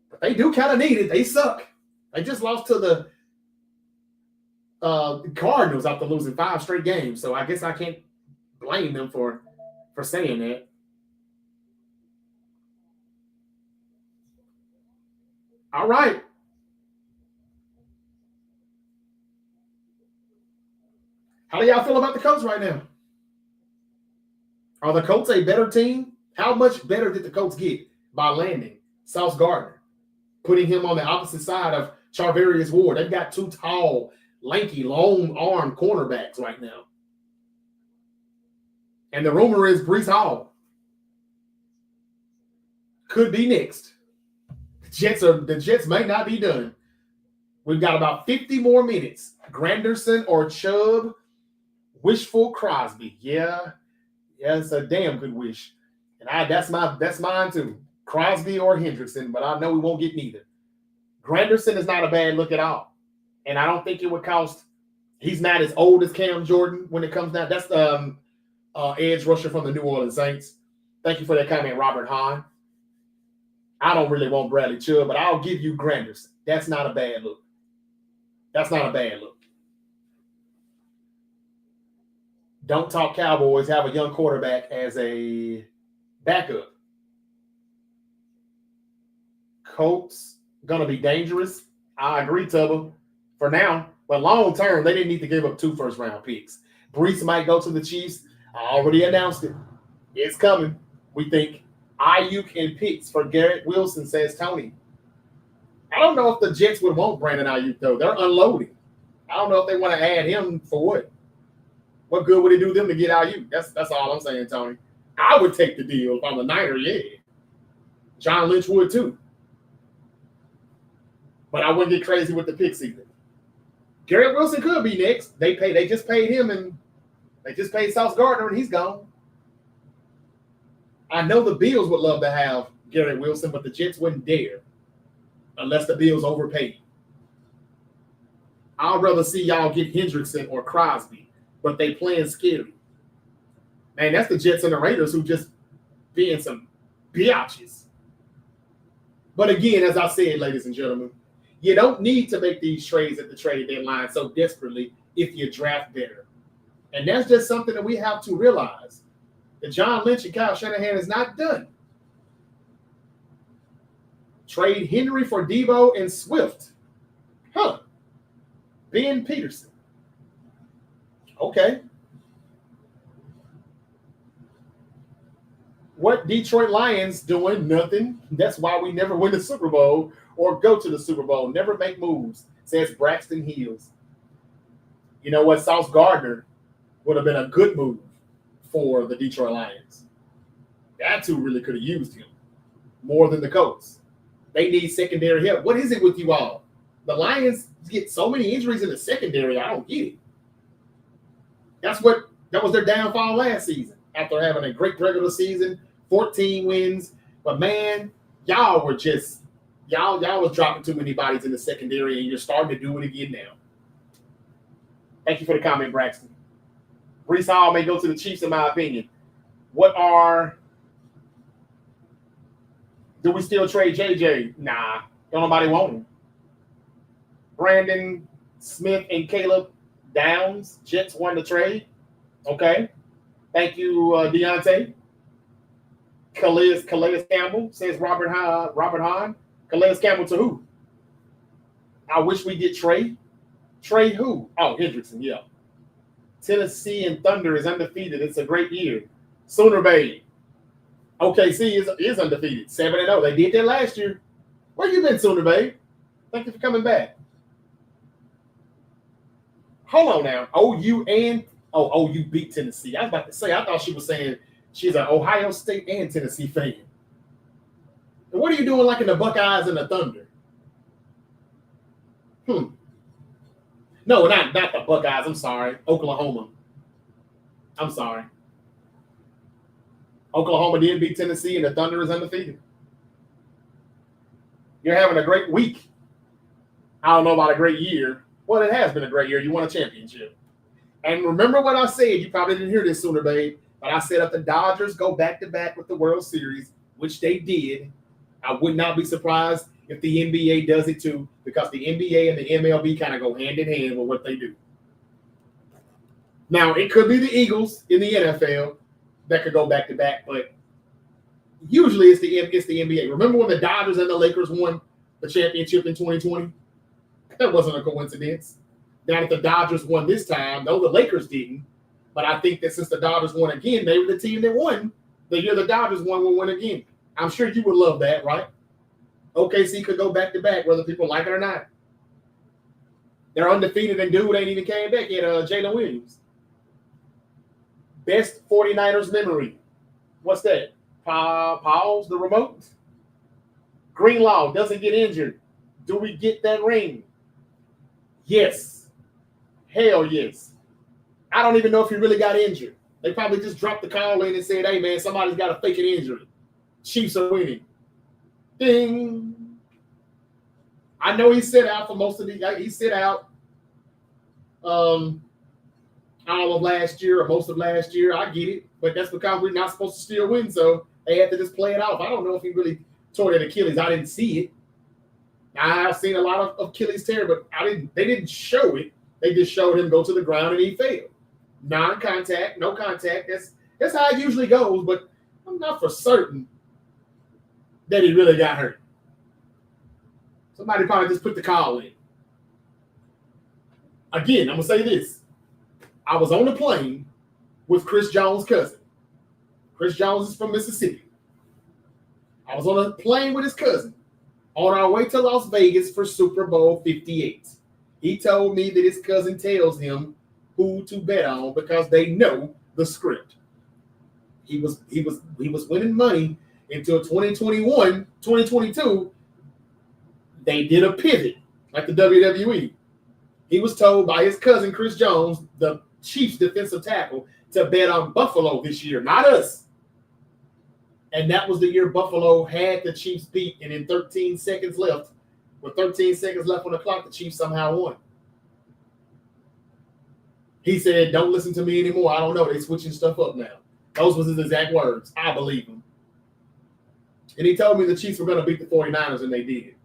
But they do kind of need it. They suck. They just lost to the Cardinals after losing 5 straight games. So I guess I can't blame them for saying that. All right. How do y'all feel about the Colts right now? Are the Colts a better team? How much better did the Colts get by landing Sauce Gardner, putting him on the opposite side of Charvarius Ward? They've got 2 tall, lanky, long-armed cornerbacks right now. And the rumor is Breece Hall could be next. The Jets may not be done. We've got about 50 more minutes. Granderson or Chubb, wishful Crosby. Yeah, it's a damn good wish. And that's mine too. Crosby or Hendrickson, but I know we won't get neither. Granderson is not a bad look at all. And I don't think it would cost. He's not as old as Cam Jordan when it comes down. That's the edge rusher from the New Orleans Saints. Thank you for that comment, Robert Hahn. I don't really want Bradley Chubb, but I'll give you Granderson. That's not a bad look. That's not a bad look. Don't talk Cowboys. Have a young quarterback as a backup. Colts going to be dangerous. I agree, Tubba. For now, but long term, they didn't need to give up 2 first-round picks. Breece might go to the Chiefs. I already announced it. It's coming. We think Ayuk and picks for Garrett Wilson, says Tony. I don't know if the Jets would want Brandon Ayuk, though. They're unloading. I don't know if they want to add him for what. What good would it do them to get Ayuk? That's all I'm saying, Tony. I would take the deal if I'm a Niner, yeah. John Lynch would, too. But I wouldn't get crazy with the picks either. Garrett Wilson could be next. They just paid him, and they just paid Sauce Gardner, and he's gone. I know the Bills would love to have Garrett Wilson, but the Jets wouldn't dare unless the Bills overpaid. I'd rather see y'all get Hendrickson or Crosby, but they playing scary. Man, that's the Jets and the Raiders who just being some biatches. But again, as I said, ladies and gentlemen, you don't need to make these trades at the trade deadline so desperately if you draft better. And that's just something that we have to realize. That John Lynch and Kyle Shanahan is not done. Trade Henry for Debo and Swift. Huh. Ben Peterson. Okay. What Detroit Lions doing? Nothing. That's why we never win the Super Bowl or go to the Super Bowl. Never make moves, says Braxton Hills. You know what? Sauce Gardner would have been a good move for the Detroit Lions. That's who really could have used him more than the Colts. They need secondary help. What is it with you all? The Lions get so many injuries in the secondary. I don't get it. That was their downfall last season after having a great regular season, 14 wins. But man, y'all was dropping too many bodies in the secondary, and you're starting to do it again now. Thank you for the comment, Braxton. Brees Hall may go to the Chiefs, in my opinion. Do we still trade JJ? Nah, don't nobody want him. Brandon Smith and Caleb Downs, Jets won the trade. Okay. Thank you, Deontay. Calais Campbell, says Robert Hahn. Calais Campbell to who? I wish we get Trey. Trey who? Oh, Hendrickson, yeah. Tennessee and Thunder is undefeated. It's a great year. Sooner Bay. OKC is undefeated. 7-0. They did that last year. Where you been, Sooner Bay? Thank you for coming back. Hold on now. OU beat Tennessee. I was about to say, I thought she was saying she's an Ohio State and Tennessee fan. And what are you doing like in the Buckeyes and the Thunder? No, not the Buckeyes. I'm sorry. Oklahoma. I'm sorry. Oklahoma did beat Tennessee, and the Thunder is undefeated. You're having a great week. I don't know about a great year. Well, it has been a great year. You won a championship. And remember what I said. You probably didn't hear this sooner, babe. But I said if the Dodgers go back-to-back with the World Series, which they did, I would not be surprised if the NBA does it too, because the NBA and the MLB kind of go hand in hand with what they do. Now, it could be the Eagles in the NFL that could go back-to-back, but usually it's the NBA. Remember when the Dodgers and the Lakers won the championship in 2020? That wasn't a coincidence. Now that the Dodgers won this time, though the Lakers didn't, but I think that since the Dodgers won again, they were the team that won. The year the Dodgers won will win again. I'm sure you would love that, right? OKC could go back-to-back, whether people like it or not. They're undefeated, and dude ain't even came back yet, Jalen Williams. Best 49ers memory. What's that? Pause the remote. Greenlaw doesn't get injured. Do we get that ring? Yes. Hell yes. I don't even know if he really got injured. They probably just dropped the call in and said, hey, man, somebody's got a fake an injury. Chiefs are winning. Ding. I know he sit out for most of the – he sit out all of last year or most of last year. I get it. But that's because we're not supposed to still win, so they had to just play it off. I don't know if he really tore that Achilles. I didn't see it. I've seen a lot of Achilles tear, but they didn't show it. They just showed him go to the ground and he failed. Non-contact, no contact. That's how it usually goes, but I'm not for certain that he really got hurt. Somebody probably just put the call in. Again, I'm going to say this. I was on the plane with Chris Jones' cousin. Chris Jones is from Mississippi. I was on a plane with his cousin on our way to Las Vegas for Super Bowl 58. He told me that his cousin tells him who to bet on because they know the script. He was winning money until 2021, 2022. They did a pivot like the WWE. He was told by his cousin Chris Jones, the Chiefs defensive tackle, to bet on Buffalo this year, not us. And that was the year Buffalo had the Chiefs beat, and in 13 seconds left, with 13 seconds left on the clock, the Chiefs somehow won. He said, don't listen to me anymore. I don't know. They're switching stuff up now. Those was his exact words. I believe him. And he told me the Chiefs were going to beat the 49ers, and they did.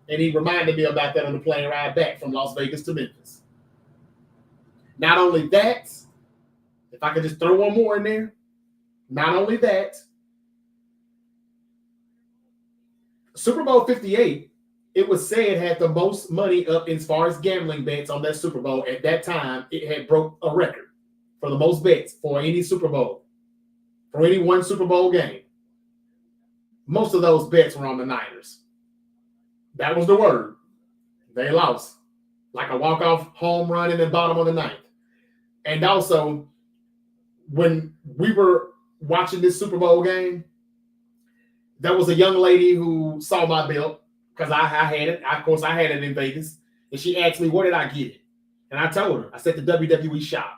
And he reminded me about that on the plane ride back from Las Vegas to Memphis. Not only that, if I could just throw one more in there, not only that, Super Bowl 58, it was said had the most money up as far as gambling bets on that Super Bowl. At that time, it had broke a record for the most bets for any Super Bowl. for any one Super Bowl game. Most of those bets were on the Niners. That was the word. They lost. Like a walk-off home run in the bottom of the ninth. And also, when we were watching this Super Bowl game, there was a young lady who saw my belt because I had it. Of course, I had it in Vegas. And she asked me, where did I get it? And I told her, I said the WWE shop.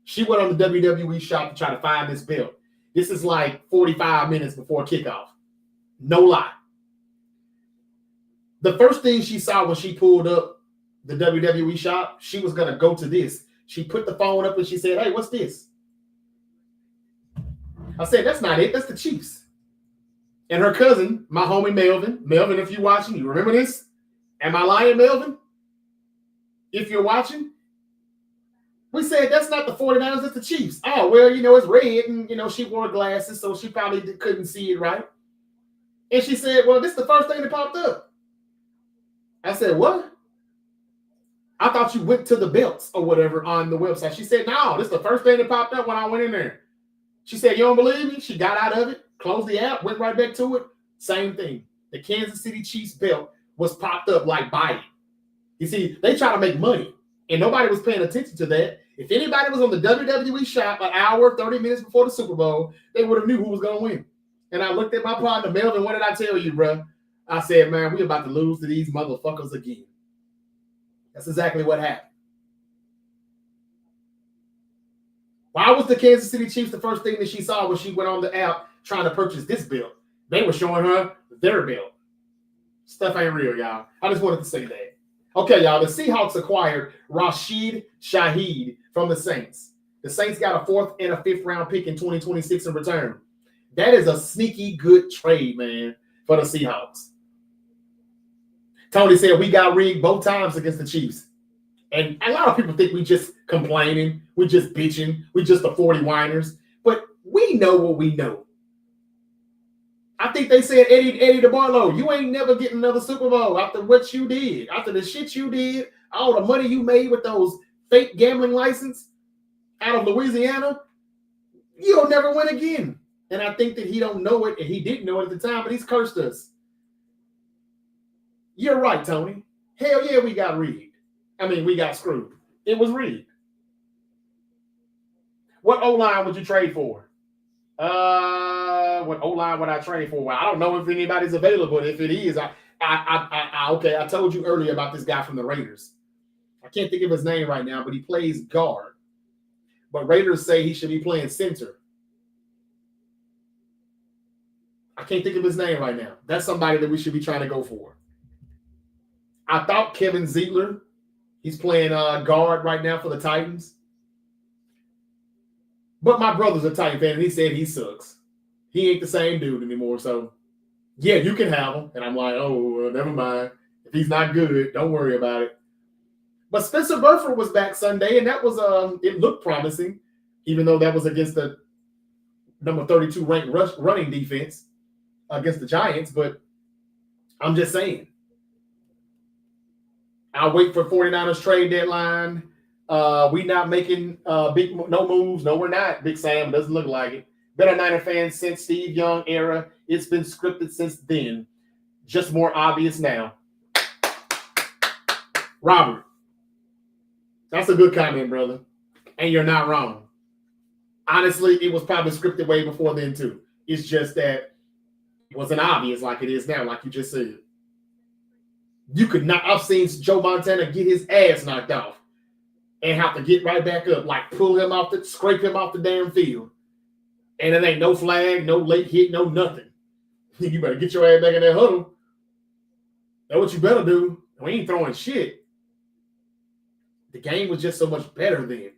She went on the WWE shop to try to find this belt. This is like 45 minutes before kickoff. No lie. The first thing she saw when she pulled up the WWE shop, she was going to go to this. She put the phone up and she said, hey, what's this? I said, that's not it. That's the Chiefs. And her cousin, my homie Melvin. Melvin, if you're watching, you remember this? Am I lying, Melvin? If you're watching, we said that's not the 49ers, it's the Chiefs. Oh, well, it's red. And, she wore glasses, so she probably couldn't see it right. And she said, well, this is the first thing that popped up. I said, what? I thought you went to the belts or whatever on the website. She said, no, this is the first thing that popped up when I went in there. She said, you don't believe me? She got out of it, closed the app, went right back to it. Same thing. The Kansas City Chiefs belt was popped up like buy it. You see, they try to make money, and nobody was paying attention to that. If anybody was on the WWE shop an hour, 30 minutes before the Super Bowl, they would have knew who was going to win. And I looked at my partner, Melvin, what did I tell you, bro? I said, man, we're about to lose to these motherfuckers again. That's exactly what happened. Why was the Kansas City Chiefs the first thing that she saw when she went on the app trying to purchase this belt? They were showing her their belt. Stuff ain't real, y'all. I just wanted to say that. Okay, y'all, the Seahawks acquired Rashid Shaheed from the Saints. The Saints got a 4th and a 5th round pick in 2026 in return. That is a sneaky good trade, man, for the Seahawks. Tony said we got rigged both times against the Chiefs. And a lot of people think we just complaining, we just bitching, we just the 40 whiners. But we know what we know. I think they said, Eddie DeBarlow, you ain't never getting another Super Bowl after what you did, after the shit you did, all the money you made with those fake gambling license out of Louisiana. You'll never win again. And I think that he don't know it, and he didn't know it at the time, but he's cursed us. You're right, Tony. Hell yeah, we got rigged. I mean, we got screwed. It was rigged. What O-line would you trade for? What O-line would I trade for? Well, I don't know if anybody's available. If it is, I told you earlier about this guy from the Raiders. I can't think of his name right now, but he plays guard. But Raiders say he should be playing center. I can't think of his name right now. That's somebody that we should be trying to go for. I thought Kevin Ziegler. He's playing guard right now for the Titans. But my brother's a Titan fan, and he said he sucks. He ain't the same dude anymore. So, yeah, you can have him. And I'm like, oh, well, never mind. If he's not good, don't worry about it. But Spencer Burford was back Sunday, and that was it looked promising, even though that was against the number 32 ranked running defense against the Giants. But I'm just saying. I'll wait for 49ers trade deadline. We not making no moves. No, we're not. Big Sam doesn't look like it. Been a Niner fan since Steve Young era. It's been scripted since then. Just more obvious now. Robert, that's a good comment, brother. And you're not wrong. Honestly, it was probably scripted way before then too. It's just that it wasn't obvious like it is now, like you just said. You could not. I've seen Joe Montana get his ass knocked off and have to get right back up, like pull him off scrape him off the damn field. And it ain't no flag, no late hit, no nothing. You better get your ass back in that huddle. That's what you better do. We ain't throwing shit. The game was just so much better then.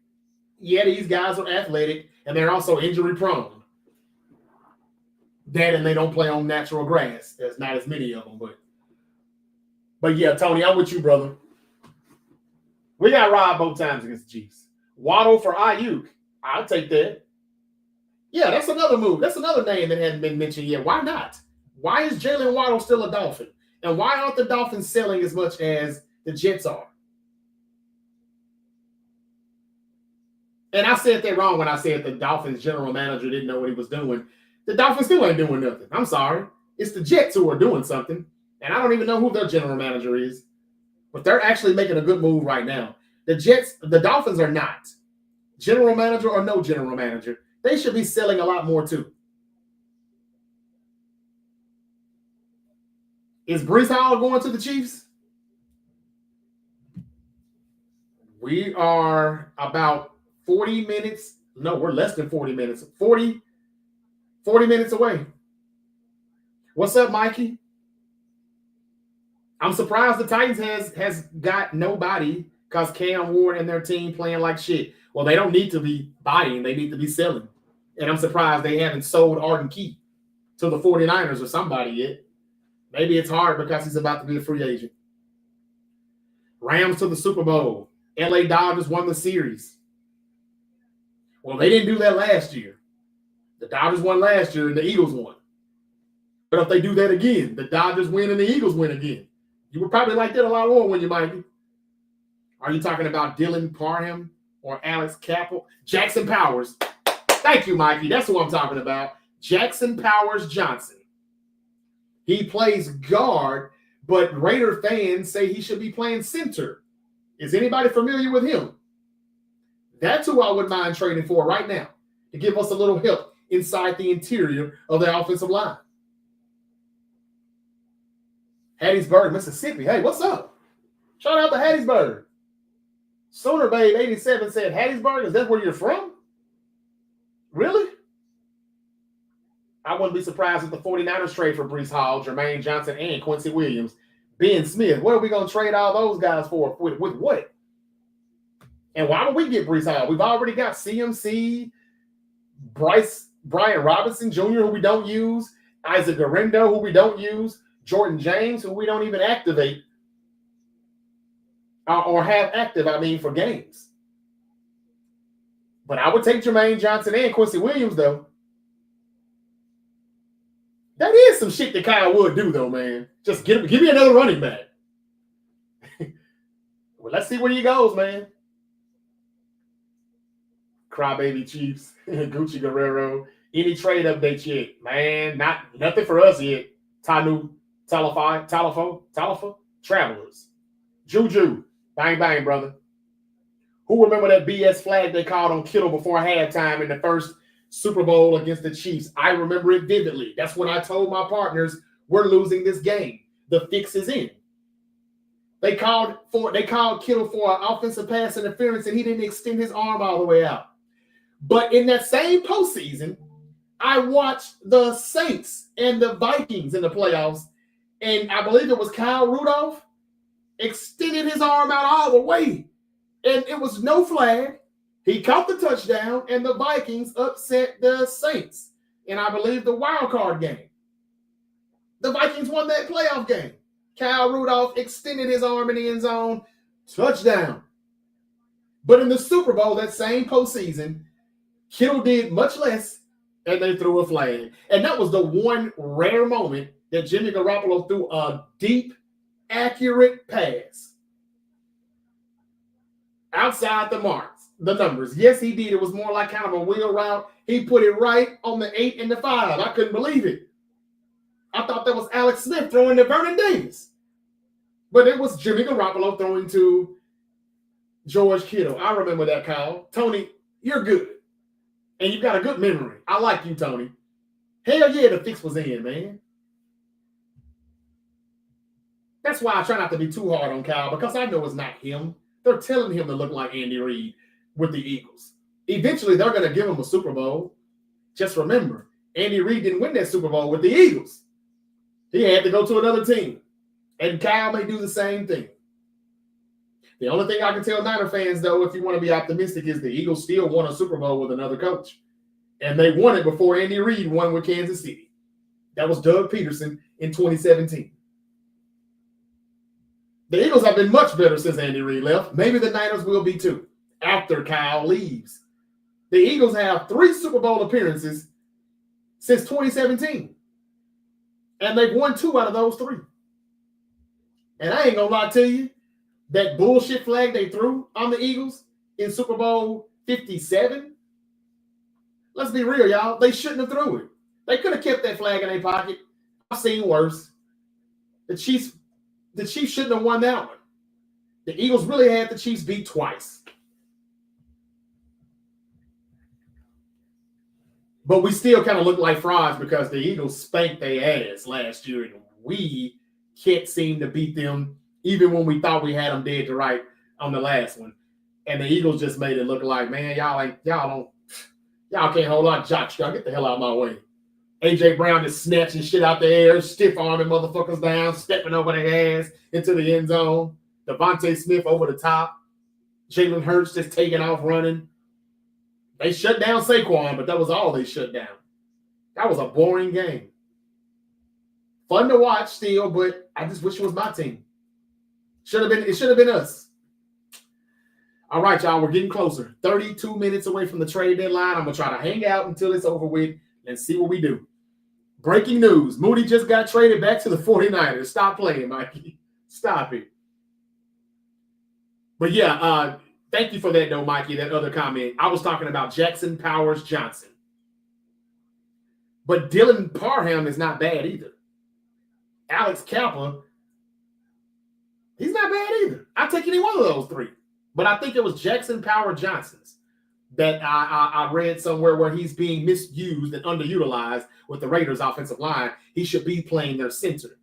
Yeah, these guys are athletic, and they're also injury prone. That and they don't play on natural grass. There's not as many of them, But yeah, Tony, I'm with you, brother. We got robbed both times against the Chiefs. Waddle for Ayuk. I'll take that. Yeah, that's another move. That's another name that hasn't been mentioned yet. Why not? Why is Jalen Waddle still a Dolphin? And why aren't the Dolphins selling as much as the Jets are? And I said that wrong when I said the Dolphins general manager didn't know what he was doing. The Dolphins still ain't doing nothing. I'm sorry. It's the Jets who are doing something. And I don't even know who their general manager is. But they're actually making a good move right now. The Dolphins are not. General manager or no general manager, they should be selling a lot more too. Is Breece Hall going to the Chiefs? We are about 40 minutes. No, we're less than 40 minutes. 40 minutes away. What's up, Mikey? I'm surprised the Titans has got nobody because Cam Ward and their team playing like shit. Well, they don't need to be buying. They need to be selling. And I'm surprised they haven't sold Arden Key to the 49ers or somebody yet. Maybe it's hard because he's about to be a free agent. Rams to the Super Bowl. LA Dodgers won the series. Well, they didn't do that last year. The Dodgers won last year and the Eagles won. But if they do that again, the Dodgers win and the Eagles win again. You would probably like that a lot more when you might be. Are you talking about Dylan Parham or Alex Capel? Jackson Powers. Thank you, Mikey. That's who I'm talking about. Jackson Powers Johnson. He plays guard, but Raider fans say he should be playing center. Is anybody familiar with him? That's who I wouldn't mind trading for right now to give us a little help inside the interior of the offensive line. Hattiesburg, Mississippi. Hey, what's up? Shout out to Hattiesburg. Sooner Babe 87 said, Hattiesburg, is that where you're from? Really? I wouldn't be surprised if the 49ers trade for Breece Hall, Jermaine Johnson, and Quincy Williams. Ben Smith. What are we going to trade all those guys for? With what? And why don't we get Breece Hall? We've already got CMC, Brian Robinson Jr., who we don't use, Isaac Garendo, who we don't use, Jordan James, who we don't even activate or have active, for games. But I would take Jermaine Johnson and Quincy Williams, though. That is some shit that Kyle would do, though, man. Just give me another running back. Well, let's see where he goes, man. Crybaby Chiefs, Gucci Guerrero. Any trade updates yet? Man, nothing for us yet. Tanu, Talafa, Travelers. Juju. Bang, bang, brother. Who remember that BS flag they called on Kittle before halftime in the first Super Bowl against the Chiefs? I remember it vividly. That's when I told my partners, we're losing this game. The fix is in. They called Kittle for an offensive pass interference, and he didn't extend his arm all the way out. But in that same postseason, I watched the Saints and the Vikings in the playoffs, and I believe it was Kyle Rudolph extended his arm out all the way, and it was no flag. He caught the touchdown, and the Vikings upset the Saints in, I believe, the wild card game. The Vikings won that playoff game. Kyle Rudolph extended his arm in the end zone, touchdown. But in the Super Bowl, that same postseason, Kittle did much less, and they threw a flag. And that was the one rare moment that Jimmy Garoppolo threw a deep, accurate pass outside the marks, the numbers. Yes, he did. It was more like kind of a wheel route. He put it right on the 8 and the 5. I couldn't believe it. I thought that was Alex Smith throwing to Vernon Davis. But it was Jimmy Garoppolo throwing to George Kittle. I remember that, Kyle. Tony, you're good. And you've got a good memory. I like you, Tony. Hell yeah, the fix was in, man. That's why I try not to be too hard on Kyle, because I know it's not him. They're telling him to look like Andy Reid with the Eagles. Eventually, they're going to give him a Super Bowl. Just remember, Andy Reid didn't win that Super Bowl with the Eagles. He had to go to another team. And Kyle may do the same thing. The only thing I can tell Niner fans, though, if you want to be optimistic, is the Eagles still won a Super Bowl with another coach. And they won it before Andy Reid won with Kansas City. That was Doug Peterson in 2017. The Eagles have been much better since Andy Reid left. Maybe the Niners will be too, after Kyle leaves. The Eagles have 3 Super Bowl appearances since 2017. And they've won 2 out of those 3. And I ain't going to lie to you, that bullshit flag they threw on the Eagles in Super Bowl 57. Let's be real, y'all. They shouldn't have threw it. They could have kept that flag in their pocket. I've seen worse. The Chiefs shouldn't have won that one. The Eagles really had the Chiefs beat twice. But we still kind of look like frauds because the Eagles spanked their ass last year, and we can't seem to beat them even when we thought we had them dead to right on the last one. And the Eagles just made it look like, man, y'all can't hold on. Jock, get the hell out of my way. A.J. Brown just snatching shit out the air, stiff-arming motherfuckers down, stepping over their ass into the end zone. Devontae Smith over the top. Jalen Hurts just taking off running. They shut down Saquon, but that was all they shut down. That was a boring game. Fun to watch still, but I just wish it was my team. It should have been us. All right, y'all, we're getting closer. 32 minutes away from the trade deadline. I'm going to try to hang out until it's over with and see what we do. Breaking news. Moody just got traded back to the 49ers. Stop playing, Mikey. Stop it. But yeah, thank you for that, though, Mikey, that other comment. I was talking about Jackson Powers Johnson. But Dylan Parham is not bad either. Alex Kappa, he's not bad either. I'll take any one of those three. But I think it was Jackson Power Johnson's that I read somewhere where he's being misused and underutilized with the Raiders offensive line. He should be playing their center.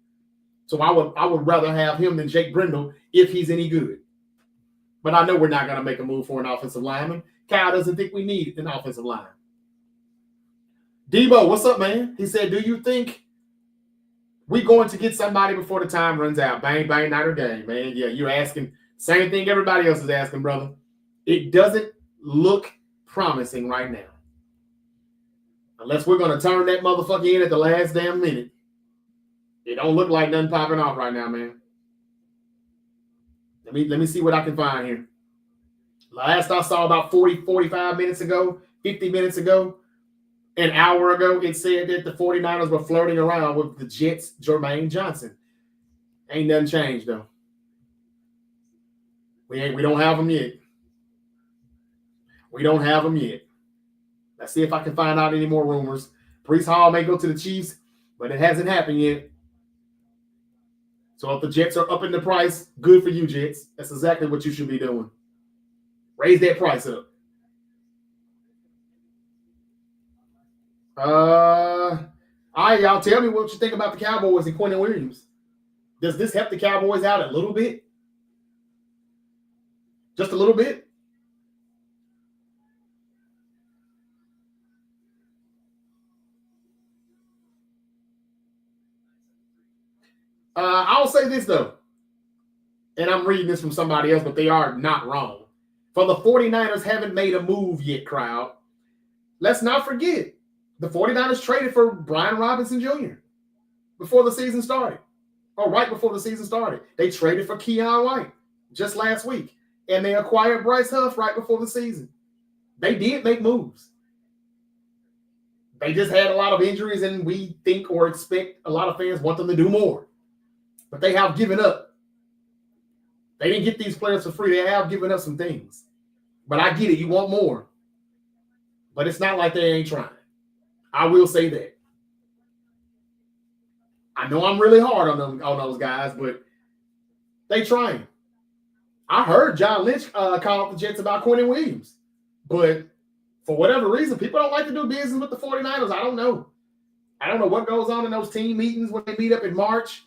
So I would rather have him than Jake Brindle if he's any good. But I know we're not going to make a move for an offensive lineman. Kyle doesn't think we need an offensive line. Debo, what's up, man? He said, do you think we're going to get somebody before the time runs out? Bang, bang, night or day, man. Yeah, you're asking. Same thing everybody else is asking, brother. It doesn't look promising right now. Unless we're going to turn that motherfucker in at the last damn minute. It don't look like nothing popping off right now, man. Let me see what I can find here. Last I saw about 45 minutes ago, 50 minutes ago, an hour ago, it said that the 49ers were flirting around with the Jets' Jermaine Johnson. Ain't nothing changed, though. We don't have them yet. We don't have them yet. Let's see if I can find out any more rumors. Breece Hall may go to the Chiefs, but it hasn't happened yet. So if the Jets are up in the price, good for you, Jets. That's exactly what you should be doing. Raise that price up. All right, y'all, tell me what you think about the Cowboys and Quinnen Williams. Does this help the Cowboys out a little bit? Just a little bit? I'll say this, though. And I'm reading this from somebody else, but they are not wrong. For the 49ers haven't made a move yet, crowd. Let's not forget, the 49ers traded for Brian Robinson Jr. before the season started. Or right before the season started. They traded for Keon White just last week. And they acquired Bryce Huff right before the season. They did make moves. They just had a lot of injuries, and we think or expect a lot of fans want them to do more. But they have given up. They didn't get these players for free. They have given up some things. But I get it. You want more. But it's not like they ain't trying. I will say that. I know I'm really hard on those guys, but they trying. I heard John Lynch call up the Jets about Quinnen Williams. But for whatever reason, people don't like to do business with the 49ers. I don't know. I don't know what goes on in those team meetings when they meet up in March.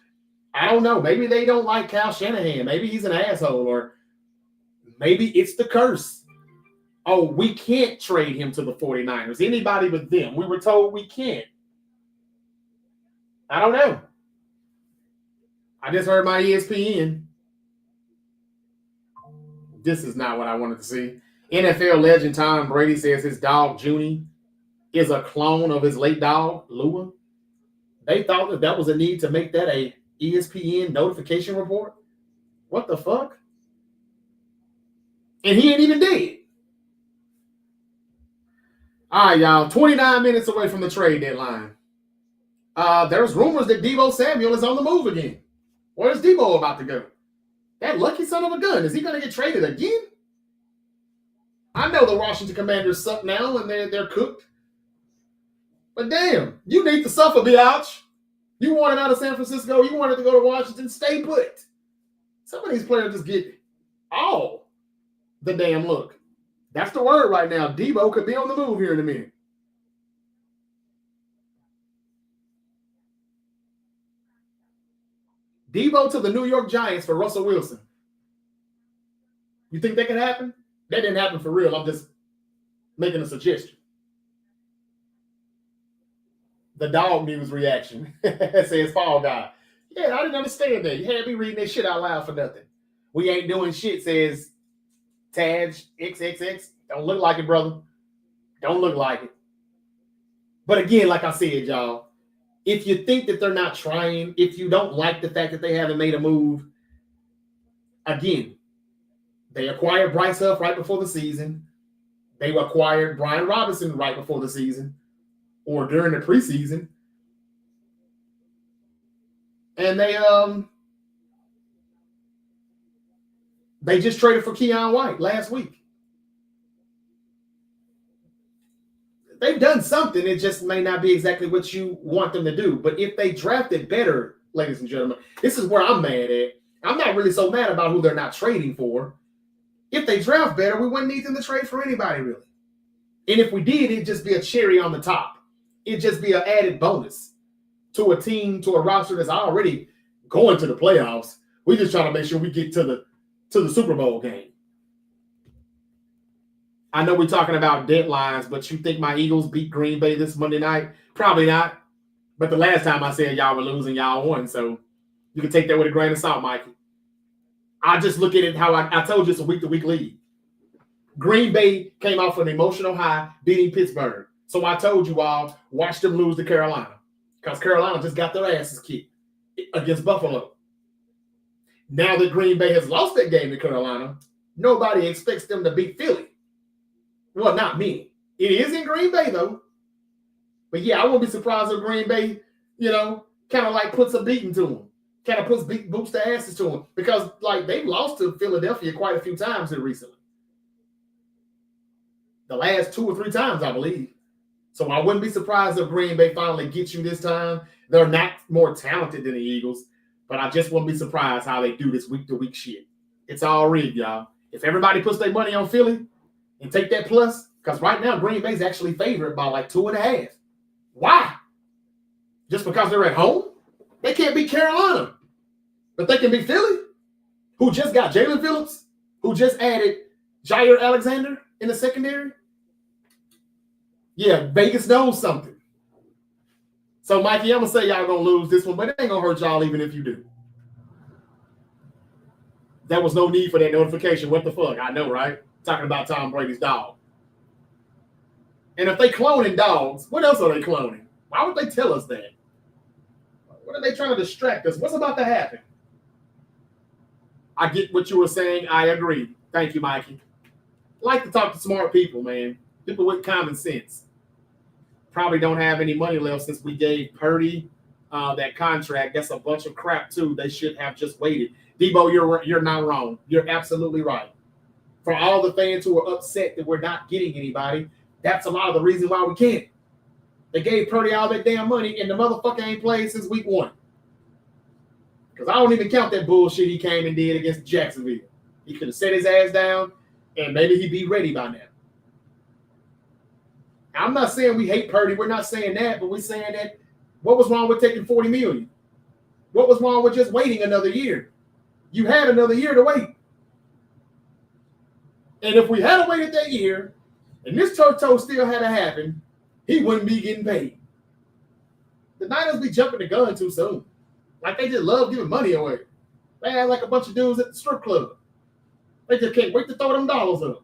I don't know. Maybe they don't like Kyle Shanahan. Maybe he's an asshole. Or maybe it's the curse. Oh, we can't trade him to the 49ers. Anybody but them. We were told we can't. I don't know. I just heard my ESPN. This is not what I wanted to see. NFL legend Tom Brady says his dog, Junie, is a clone of his late dog, Lua. They thought that was a need to make that a ESPN notification report. What the fuck? And he ain't even dead. All right, y'all. 29 minutes away from the trade deadline. There's rumors that Deebo Samuel is on the move again. Where's Deebo about to go? That lucky son of a gun. Is he going to get traded again? I know the Washington Commanders suck now and they're cooked. But damn, you need to suffer, biatch. You wanted out of San Francisco. You wanted to go to Washington. Stay put. Some of these players just get all the damn look. That's the word right now. Debo could be on the move here in a minute. Debo to the New York Giants for Russell Wilson. You think that could happen? That didn't happen for real. I'm just making a suggestion. The dog news reaction says Fall Guy. Yeah, I didn't understand that. You had me reading that shit out loud for nothing. We ain't doing shit, says Taj XXX. Don't look like it, brother. Don't look like it. But again, like I said, y'all, if you think that they're not trying, if you don't like the fact that they haven't made a move, again, they acquired Bryce Huff right before the season. They acquired Brian Robinson right before the season or during the preseason. And they just traded for Keion White last week. They've done something. It just may not be exactly what you want them to do. But if they drafted better, ladies and gentlemen, this is where I'm mad at. I'm not really so mad about who they're not trading for. If they draft better, we wouldn't need them to trade for anybody, really. And if we did, it'd just be a cherry on the top. It'd just be an added bonus to a team, to a roster that's already going to the playoffs. We just trying to make sure we get to the Super Bowl game. I know we're talking about deadlines, but you think my Eagles beat Green Bay this Monday night? Probably not. But the last time I said y'all were losing, y'all won. So you can take that with a grain of salt, Mikey. I just look at it how I told you it's a week-to-week league. Green Bay came off an emotional high beating Pittsburgh. So I told you all, watch them lose to Carolina. Because Carolina just got their asses kicked against Buffalo. Now that Green Bay has lost that game to Carolina, nobody expects them to beat Philly. Well, not me. It is in Green Bay, though. But yeah, I won't be surprised if Green Bay, kind of like puts a beating to them. Kind of boots the asses to them. Because, they've lost to Philadelphia quite a few times here recently. The last 2 or 3 times, I believe. So I wouldn't be surprised if Green Bay finally gets you this time. They're not more talented than the Eagles. But I just wouldn't be surprised how they do this week-to-week shit. It's all rigged, y'all. If everybody puts their money on Philly and take that plus, because right now Green Bay's actually favored by 2.5. Why? Just because they're at home? They can't beat Carolina. But they can beat Philly, who just got Jalen Phillips, who just added Jair Alexander in the secondary. Yeah, Vegas knows something. So, Mikey, I'm going to say y'all going to lose this one, but it ain't going to hurt y'all even if you do. There was no need for that notification. What the fuck? I know, right? Talking about Tom Brady's dog. And if they cloning dogs, what else are they cloning? Why would they tell us that? What are they trying to distract us? What's about to happen? I get what you were saying. I agree. Thank you, Mikey. I like to talk to smart people, man. People with common sense. Probably don't have any money left since we gave Purdy that contract. That's a bunch of crap, too. They should have just waited. Debo, you're not wrong. You're absolutely right. For all the fans who are upset that we're not getting anybody, that's a lot of the reason why we can't. They gave Purdy all that damn money, and the motherfucker ain't played since week 1. Because I don't even count that bullshit he came and did against Jacksonville. He could have set his ass down, and maybe he'd be ready by now. I'm not saying we hate Purdy. We're not saying that, but we're saying that what was wrong with taking $40 million? What was wrong with just waiting another year? You had another year to wait. And if we had waited that year, and this toe still had to happen, he wouldn't be getting paid. The Niners be jumping the gun too soon. Like they just love giving money away. They act like a bunch of dudes at the strip club. They just can't wait to throw them dollars up.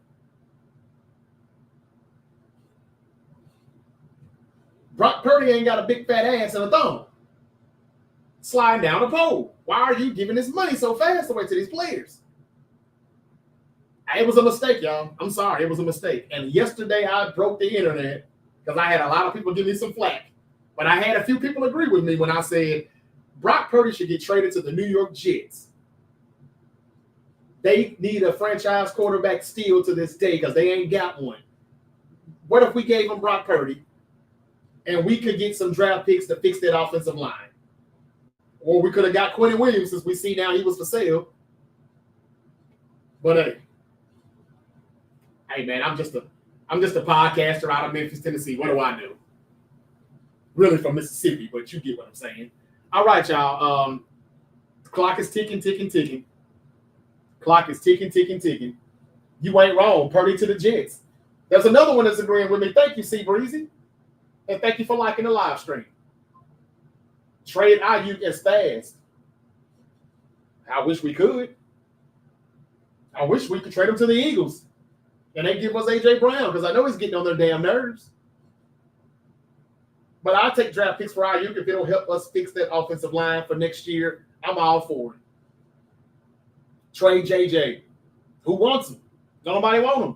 Brock Purdy ain't got a big fat ass and a thumb. Sliding down a pole. Why are you giving this money so fast away to these players? It was a mistake, y'all. I'm sorry. It was a mistake. And yesterday I broke the internet because I had a lot of people give me some flack. But I had a few people agree with me when I said Brock Purdy should get traded to the New York Jets. They need a franchise quarterback still to this day because they ain't got one. What if we gave them Brock Purdy and we could get some draft picks to fix that offensive line? Or we could have got Quinnen Williams, since we see now he was for sale. But hey man, I'm just a podcaster out of Memphis, Tennessee. What do I do? Really from Mississippi, but you get what I'm saying. All right, y'all. The clock is ticking. Clock is ticking. You ain't wrong. Purdy to the Jets. There's another one that's agreeing with me. Thank you, C Breezy. And thank you for liking the live stream. Trade Ayuk as fast. I wish we could. I wish we could trade him to the Eagles. And they give us A.J. Brown because I know he's getting on their damn nerves. But I'll take draft picks for Ayuk if it'll help us fix that offensive line for next year. I'm all for it. Trade JJ. Who wants him? Don't nobody want him.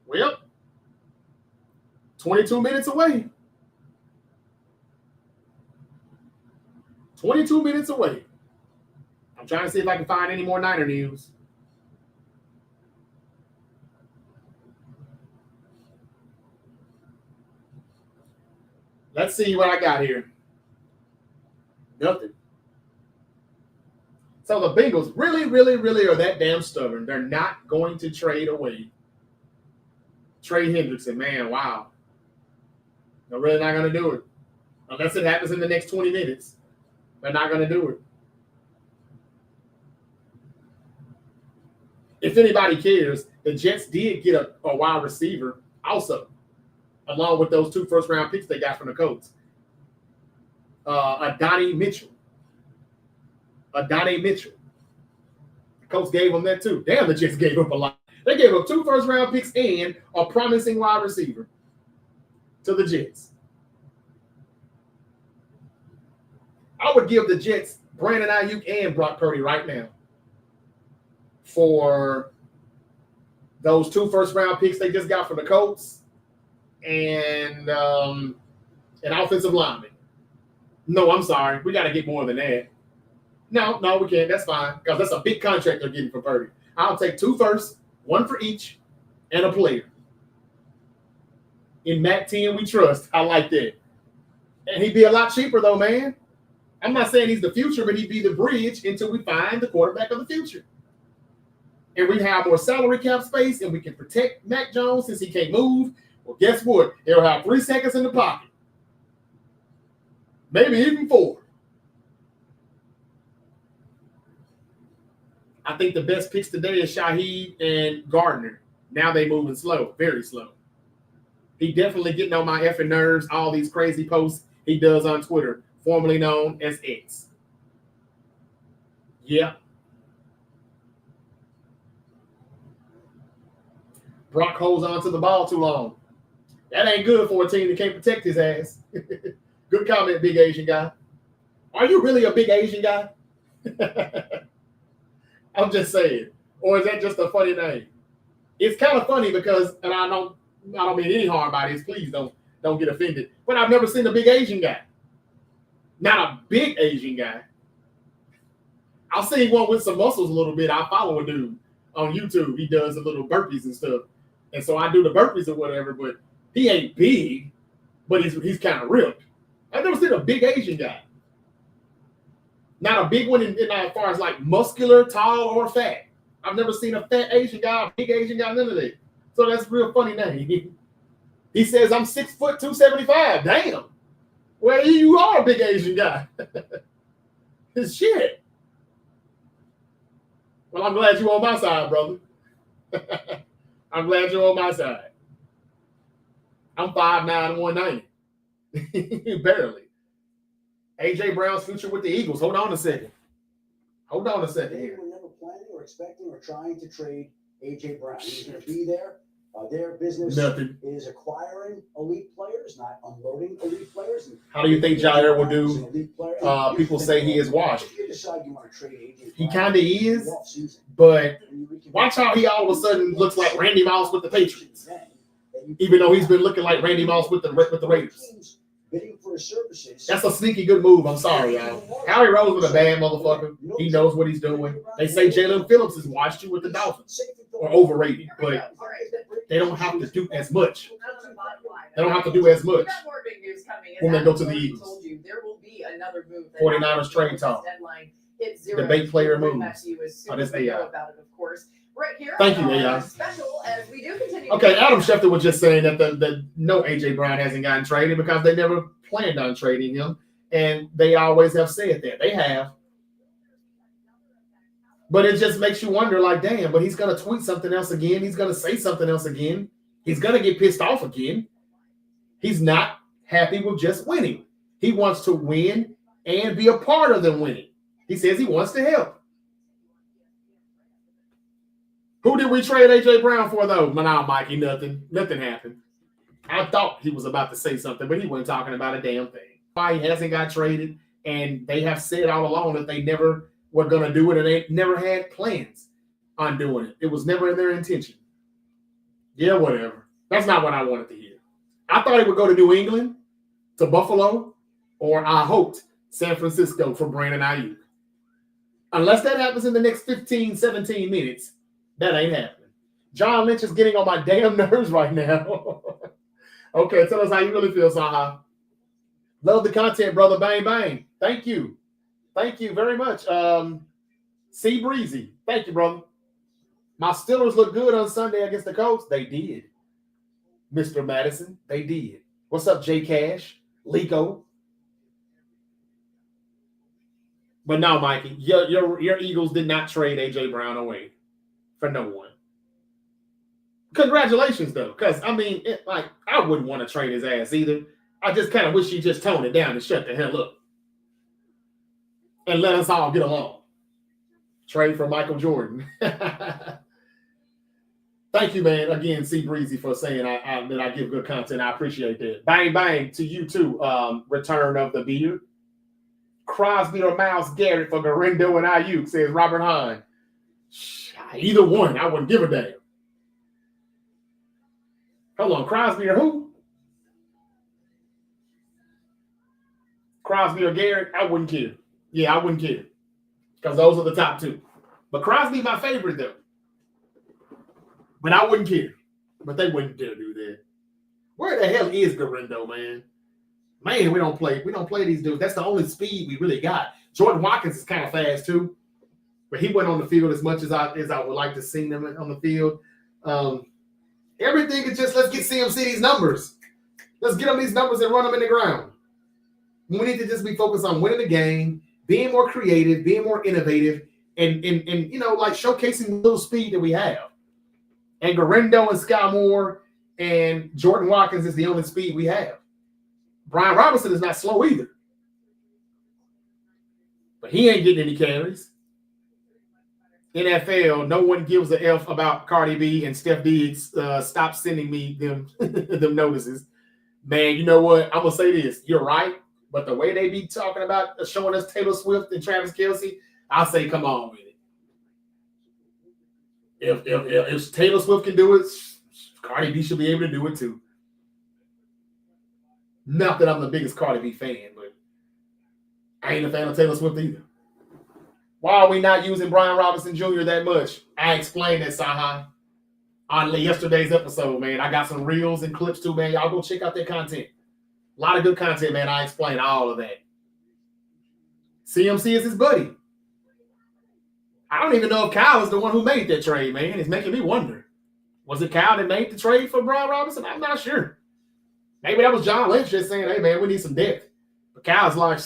Well, 22 minutes away. 22 minutes away. I'm trying to see if I can find any more Niner news. Let's see what I got here. Nothing. So the Bengals really are that damn stubborn. They're not going to trade away Trey Hendrickson. Man, wow. They're really not going to do it. Unless it happens in the next 20 minutes. They're not going to do it. If anybody cares, the Jets did get a wide receiver also, along with those 2 first-round picks they got from the Colts. Adonai Mitchell. The Colts gave them that too. Damn, the Jets gave up a lot. They gave up 2 first-round picks and a promising wide receiver to the Jets. I would give the Jets Brandon Ayuk and Brock Purdy right now for those 2 first-round picks they just got from the Colts and an offensive lineman. No, I'm sorry. We got to get more than that. No, we can't. That's fine because that's a big contract they're getting for Purdy. I'll take 2 firsts, 1 for each, and a player. In Mac 10, we trust. I like that. And he'd be a lot cheaper, though, man. I'm not saying he's the future, but he'd be the bridge until we find the quarterback of the future. And we have more salary cap space, and we can protect Mac Jones since he can't move. Well, guess what? He'll have 3 seconds in the pocket. Maybe even 4. I think the best picks today is Shaheed and Gardner. Now they moving slow, very slow. He definitely getting on my effing nerves, all these crazy posts he does on Twitter, formerly known as X. Yeah. Brock holds on to the ball too long. That ain't good for a team that can't protect his ass. Good comment, big Asian guy. Are you really a big Asian guy? I'm just saying. Or is that just a funny name? It's kind of funny because, and I don't mean any harm by this. Please don't get offended. But I've never seen a big Asian guy. Not a big Asian guy. I'll see one with some muscles a little bit. I follow a dude on YouTube. He does a little burpees and stuff. And so I do the burpees or whatever, but he ain't big, but he's kind of ripped. I've never seen a big Asian guy. Not a big one in as far as like muscular, tall, or fat. I've never seen a fat Asian guy, a big Asian guy, none of that. So that's a real funny name. He says I'm 6 foot 275. Damn. Well, you are a big Asian guy. It's shit. Well, I'm glad you're on my side, brother. I'm glad you're on my side. I'm 5'9" and 190. Barely. A.J. Brown's future with the Eagles. Hold on a second. They were never planning or expecting or trying to trade A.J. Brown. He's going to be there. Their business is acquiring elite players, not unloading elite players. How do you think Jair will do? People say he is washed. If you decide you want to trade A.J. Brown, he kind of is, but watch how he all of a sudden looks like Randy Moss with the Patriots. Even though he's been looking like Randy Moss with the Raiders. Bidding for his services. That's a sneaky good move. I'm sorry, y'all. Howie Rose was a bad motherfucker. He knows what he's doing. They say Jalen Phillips has watched you with the Dolphins or overrated, but they don't have to do as much. They don't have to do as much. When they go to the Eagles. There will be another move. 49ers trade talk. Debate player moves. Oh, that's AI. Right here, thank you, AI. Special as we do continue. Okay, Adam Schefter was just saying that the no AJ Brown hasn't gotten traded because they never planned on trading him, and they always have said that they have. But it just makes you wonder, like, damn. But he's gonna tweet something else again. He's gonna say something else again. He's gonna get pissed off again. He's not happy with just winning. He wants to win and be a part of them winning. He says he wants to help. Who did we trade AJ Brown for, though? No, Mikey, nothing. Nothing happened. I thought he was about to say something, but he wasn't talking about a damn thing. Why he hasn't got traded, and they have said all along that they never were going to do it, and they never had plans on doing it. It was never in their intention. Yeah, whatever. That's not what I wanted to hear. I thought he would go to New England, to Buffalo, or I hoped San Francisco for Brandon Ayuk. Unless that happens in the next 15, 17 minutes, that ain't happening. John Lynch is getting on my damn nerves right now. Okay, tell us how you really feel, Saha. Love the content, brother. Bang, bang. Thank you. Thank you very much. C Breezy. Thank you, brother. My Steelers look good on Sunday against the Colts. They did. Mr. Madison, they did. What's up, J Cash? Lico. But no, Mikey, your Eagles did not trade AJ Brown away for no one. Congratulations, though, because I mean, I wouldn't want to trade his ass either. I just kind of wish he just toned it down and shut the hell up and let us all get along. Trade for Michael Jordan. Thank you, man. Again, C Breezy for saying that I give good content. I appreciate that. Bang bang to you too. Return of the beard. Crosby or Myles Garrett for Garindo and Ayuk, says Robert Hahn. Either one, I wouldn't give a damn. Hold on, Crosby or who? Crosby or Garrett? I wouldn't care. Yeah, I wouldn't care. Because those are the top two. But Crosby my favorite, though. But I wouldn't care. But they wouldn't dare do that. Where the hell is Garindo, man? Man, we don't play these dudes. That's the only speed we really got. Jordan Watkins is kind of fast, too. But he went on the field as much as I would like to see him on the field. Everything is just, let's get CMC these numbers. Let's get them these numbers and run them in the ground. We need to just be focused on winning the game, being more creative, being more innovative, and like showcasing the little speed that we have. And Garindo and Sky Moore and Jordan Watkins is the only speed we have. Brian Robinson is not slow either. But he ain't getting any carries. NFL, no one gives a F about Cardi B and Steph Diggs. Stop sending me them notices. Man, you know what? I'm going to say this. You're right. But the way they be talking about showing us Taylor Swift and Travis Kelce, I'll say come on with it. If Taylor Swift can do it, Cardi B should be able to do it too. Not that I'm the biggest Cardi B fan, but I ain't a fan of Taylor Swift either. Why are we not using Brian Robinson Jr. that much? I explained that, Saha, on yesterday's episode, man. I got some reels and clips too, man. Y'all go check out that content. A lot of good content, man. I explained all of that. CMC is his buddy. I don't even know if Kyle is the one who made that trade, man. It's making me wonder. Was it Kyle that made the trade for Brian Robinson? I'm not sure. Maybe that was John Lynch just saying, hey, man, we need some depth. But Kyle's like,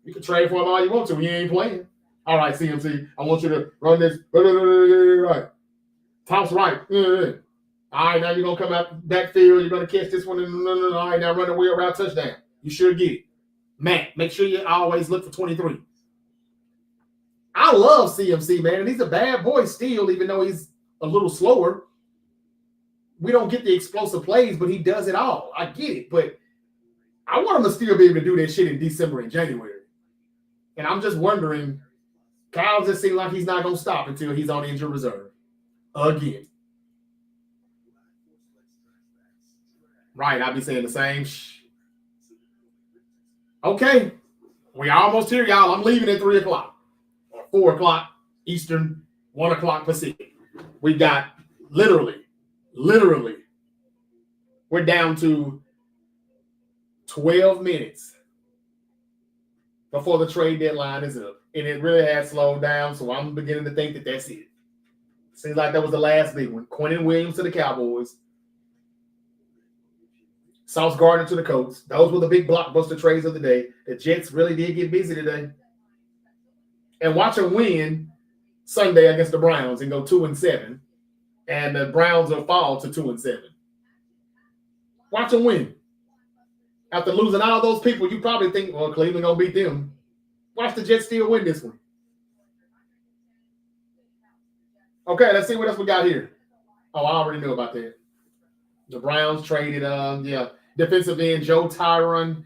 you can trade for him all you want to. He ain't playing. All right, CMC, I want you to run this. Right. Tom's right. All right, now you're going to come out backfield. You're going to catch this one. All right, now run the wheel route touchdown. You should get it. Matt, make sure you always look for 23. I love CMC, man, and he's a bad boy still, even though he's a little slower. We don't get the explosive plays, but he does it all. I get it, but I want him to still be able to do that shit in December and January. And I'm just wondering, Kyle just seems like he's not going to stop until he's on injured reserve. Again. Right, I'll be saying the same. Okay, we almost here, y'all. I'm leaving at 3 o'clock or 4 o'clock Eastern, 1 o'clock Pacific. We got literally, we're down to 12 minutes before the trade deadline is up. And it really has slowed down, so I'm beginning to think that that's it. Seems like that was the last big one. Quinnen Williams to the Cowboys. Sauce Gardner to the Colts. Those were the big blockbuster trades of the day. The Jets really did get busy today. And watch them win Sunday against the Browns and go 2-7. And the Browns will fall to 2-7. Watch them win. After losing all those people, you probably think, well, Cleveland gonna beat them. Watch the Jets still win this one. Okay, let's see what else we got here. Oh, I already knew about that. The Browns traded, defensive end Joe Tyron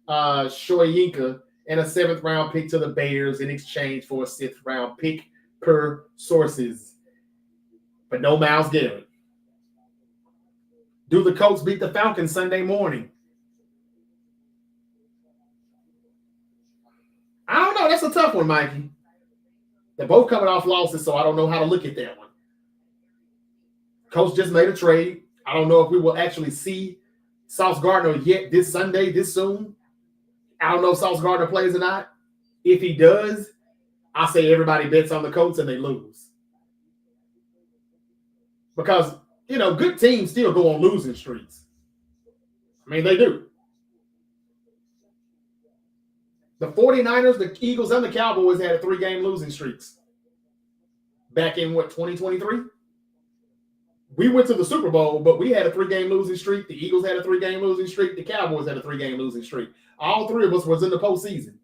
Shoyinka and a 7th-round pick to the Bears in exchange for a 6th-round pick per sources. But no Myles Garrett. Do the Colts beat the Falcons Sunday morning? I don't know. That's a tough one, Mikey. They're both coming off losses, so I don't know how to look at that one. Coach just made a trade. I don't know if we will actually see Sauce Gardner yet this Sunday, this soon. I don't know if Sauce Gardner plays or not. If he does, I say everybody bets on the Colts and they lose. Because, good teams still go on losing streaks. I mean, they do. The 49ers, the Eagles, and the Cowboys had 3-game losing streaks. Back in, 2023? We went to the Super Bowl, but we had a 3-game losing streak. The Eagles had a 3-game losing streak. The Cowboys had a 3-game losing streak. All 3 of us was in the postseason.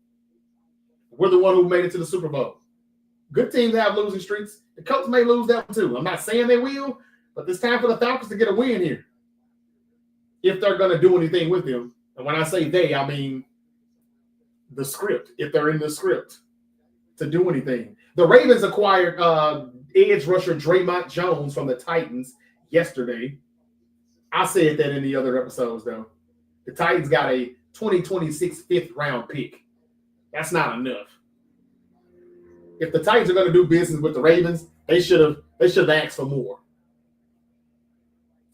We're the one who made it to the Super Bowl. Good teams have losing streaks. The Colts may lose that one too. I'm not saying they will, but it's time for the Falcons to get a win here. If they're going to do anything with them. And when I say they, I mean the script, if they're in the script to do anything. The Ravens acquired edge rusher Draymond Jones from the Titans yesterday. I said that in the other episodes, though. The Titans got a 2026 5th-round pick. That's not enough. If the Titans are going to do business with the Ravens, they should have asked for more.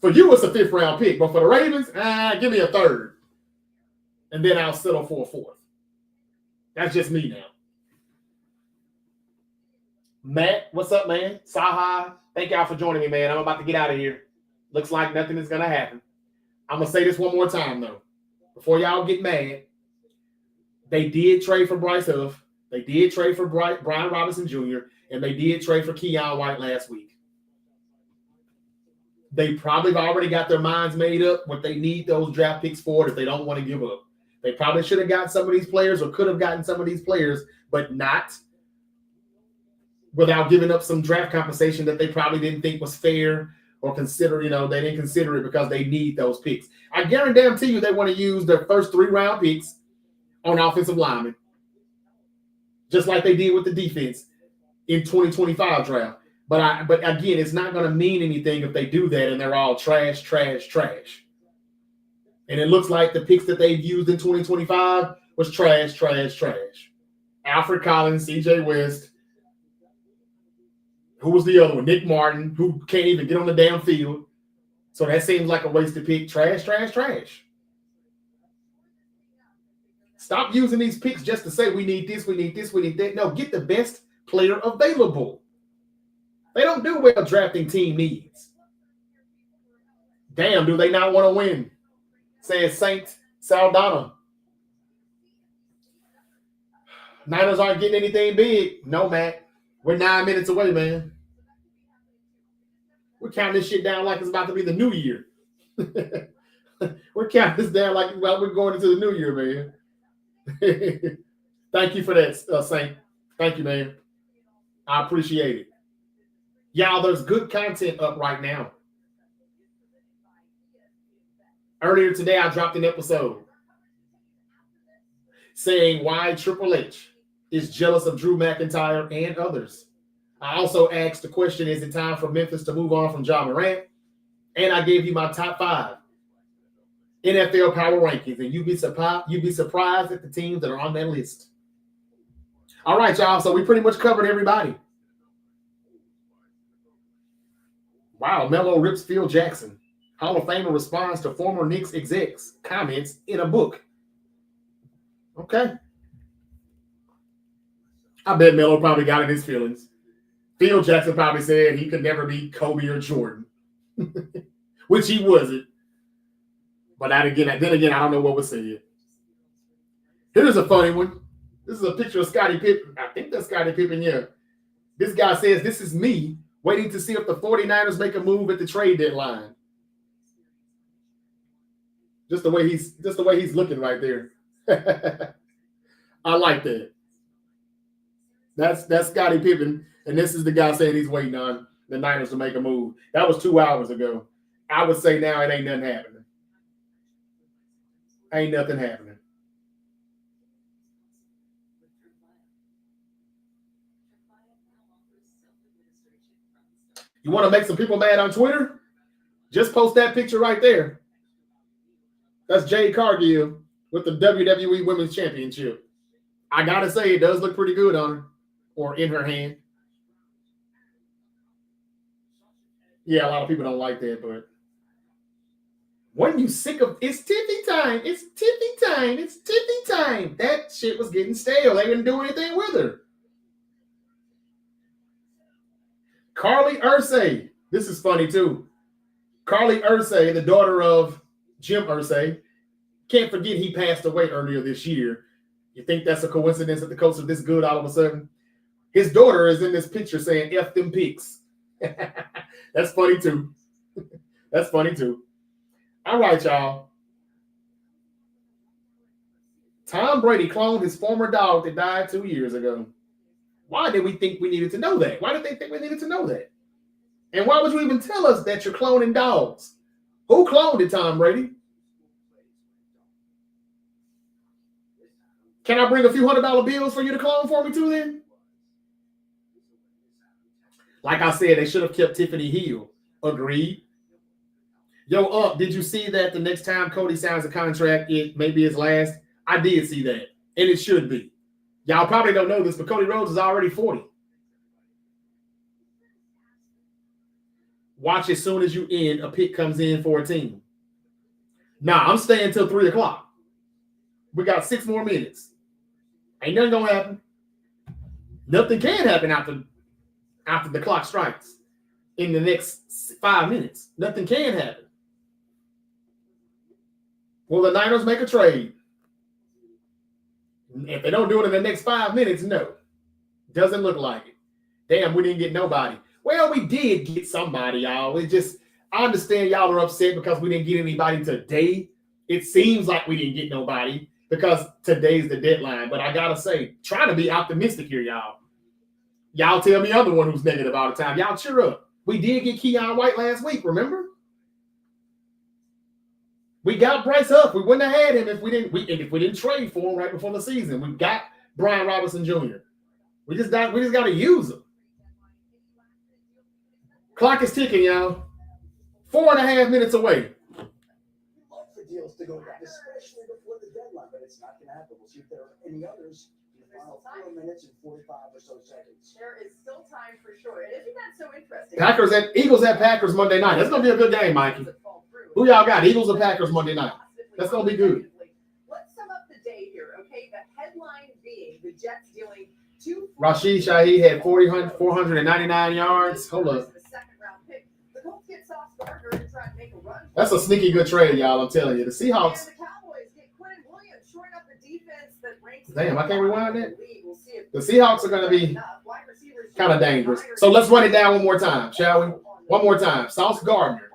For you, it's a 5th-round pick, but for the Ravens, give me a 3rd. And then I'll settle for a 4th. That's just me now. Matt, what's up, man? Saha, thank y'all for joining me, man. I'm about to get out of here. Looks like nothing is going to happen. I'm going to say this one more time, though. Before y'all get mad, they did trade for Bryce Huff. They did trade for Brian Robinson Jr., and they did trade for Keon White last week. They probably have already got their minds made up what they need those draft picks for if they don't want to give up. They probably should have gotten some of these players or could have gotten some of these players, but not without giving up some draft compensation that they probably didn't think was fair or consider, they didn't consider it because they need those picks. I guarantee you they want to use their first 3-round picks on offensive linemen, just like they did with the defense in 2025 draft. But again, it's not going to mean anything if they do that and they're all trash. And it looks like the picks that they've used in 2025 was trash. Alfred Collins, C.J. West. Who was the other one? Nick Martin, who can't even get on the damn field. So that seems like a wasted pick. Trash. Stop using these picks just to say we need this, we need that. No, get the best player available. They don't do well drafting team needs. Damn, do they not want to win? Says Saint Saldana. Niners aren't getting anything big. No, Matt. We're 9 minutes away, man. We're counting this shit down like it's about to be the new year. We're counting this down like we're going into the new year, man. Thank you for that, Saint. Thank you, man. I appreciate it. Y'all, there's good content up right now. Earlier today, I dropped an episode saying why Triple H is jealous of Drew McIntyre and others. I also asked the question, is it time for Memphis to move on from Ja Morant? And I gave you my top 5 NFL power rankings, and you'd be surprised at the teams that are on that list. All right, y'all. So we pretty much covered everybody. Wow, Melo rips Phil Jackson. Hall of Famer responds to former Knicks execs' comments in a book. Okay. I bet Melo probably got in his feelings. Phil Jackson probably said he could never be Kobe or Jordan, which he wasn't. But then again, I don't know what was said. Here's a funny one. This is a picture of Scottie Pippen. I think that's Scottie Pippen, yeah. This guy says, "This is me waiting to see if the 49ers make a move at the trade deadline." Just the way he's looking right there. I like that. That's Scottie Pippen, and this is the guy saying he's waiting on the Niners to make a move. That was 2 hours ago. I would say now it ain't nothing happening. Ain't nothing happening. You want to make some people mad on Twitter? Just post that picture right there. That's Jade Cargill with the WWE Women's Championship. I got to say, it does look pretty good on her or in her hand. Yeah, a lot of people don't like that, but when you sick of it's tippy time, it's tippy time, it's tippy time. That shit was getting stale. They didn't do anything with her. Carly Ursay. This is funny too. Carly Ursay, the daughter of Jim Ursay. Can't forget he passed away earlier this year. You think that's a coincidence that the coach is this good all of a sudden? His daughter is in this picture saying F them picks. That's funny too. That's funny too. All right, y'all. Tom Brady cloned his former dog that died 2 years ago. Why did we think we needed to know that? Why did they think we needed to know that? And why would you even tell us that you're cloning dogs? Who cloned it, Tom Brady? Can I bring a few $100 bills for you to clone for me too then? Like I said, they should have kept Tiffany Hill. Agreed. Yo, did you see that the next time Cody signs a contract, it may be his last? I did see that, and it should be. Y'all probably don't know this, but Cody Rhodes is already 40. Watch as soon as you end, a pick comes in for a team. Nah, I'm staying till 3 o'clock. We got 6 more minutes. Ain't nothing gonna happen. Nothing can happen after the clock strikes in the next 5 minutes. Nothing can happen. Will the Niners make a trade? If they don't do it in the next 5 minutes, no. Doesn't look like it. Damn, we didn't get nobody. Well, we did get somebody, y'all. I understand y'all are upset because we didn't get anybody today. It seems like we didn't get nobody because today's the deadline. But I gotta say, trying to be optimistic here, y'all. Y'all tell me I'm the one who's negative all the time. Y'all cheer up. We did get Keon White last week, remember? We got Bryce Huff. We wouldn't have had him if we didn't trade for him right before the season. We got Brian Robinson Jr. We just got to use him. Clock is ticking, y'all. 4.5 minutes away. Love for deals to go down, especially before the deadline, but it's not going to happen. We'll see if there are any others in the final 4 minutes and 45 or so seconds. There is still time for sure. And isn't that so interesting? Eagles at Packers Monday night. That's going to be a good game, Mikey. Who y'all got? Eagles or Packers Monday night? That's going to be good. Let's sum up the day here, okay? The headline being the Jets dealing two. Rashid Shaheed had 499 yards. Hold up. The Colts get Sauce Gardner and try to make a run. That's a sneaky good trade, y'all. I'm telling you. The Seahawks. And the Cowboys get Quinnen Williams, shoring up the defense that ranks. Damn, I can't rewind that. The Seahawks are going to be kind of dangerous. So let's run it down one more time, shall we? One more time. Sauce Gardner.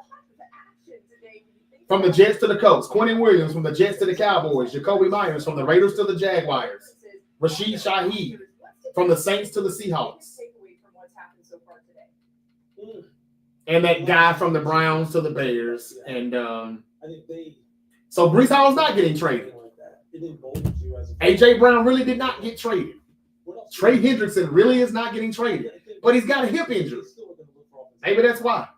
From the Jets to the Colts. Quinnen Williams from the Jets to the Cowboys. Jacoby Myers from the Raiders to the Jaguars. Rashid Shaheed from the Saints to the Seahawks. And that guy from the Browns to the Bears. And so Breece Hall's not getting traded. A.J. Brown really did not get traded. Trey Hendrickson really is not getting traded. But he's got a hip injury. Maybe that's why.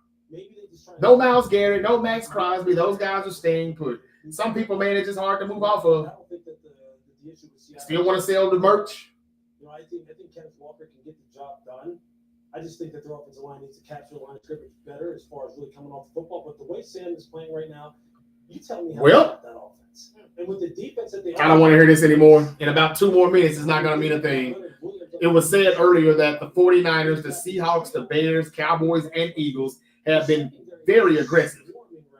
No Myles Garrett, no Max Crosby. Those guys are staying put. some people, man, it's just hard to move off of. I don't think that the issue with Seattle. Still want to sell the merch. I think Kenneth Walker can get the job done. I just think that their offensive line needs to capture the line of scrimmage better as far as really coming off the football. But the way Sam is playing right now, you tell me how to stop that offense. And with the defense that they I don't want to hear this anymore. In about 2 more minutes, it's not going to mean a thing. It was said earlier that the 49ers, the Seahawks, the Bears, Cowboys, and Eagles have been very aggressive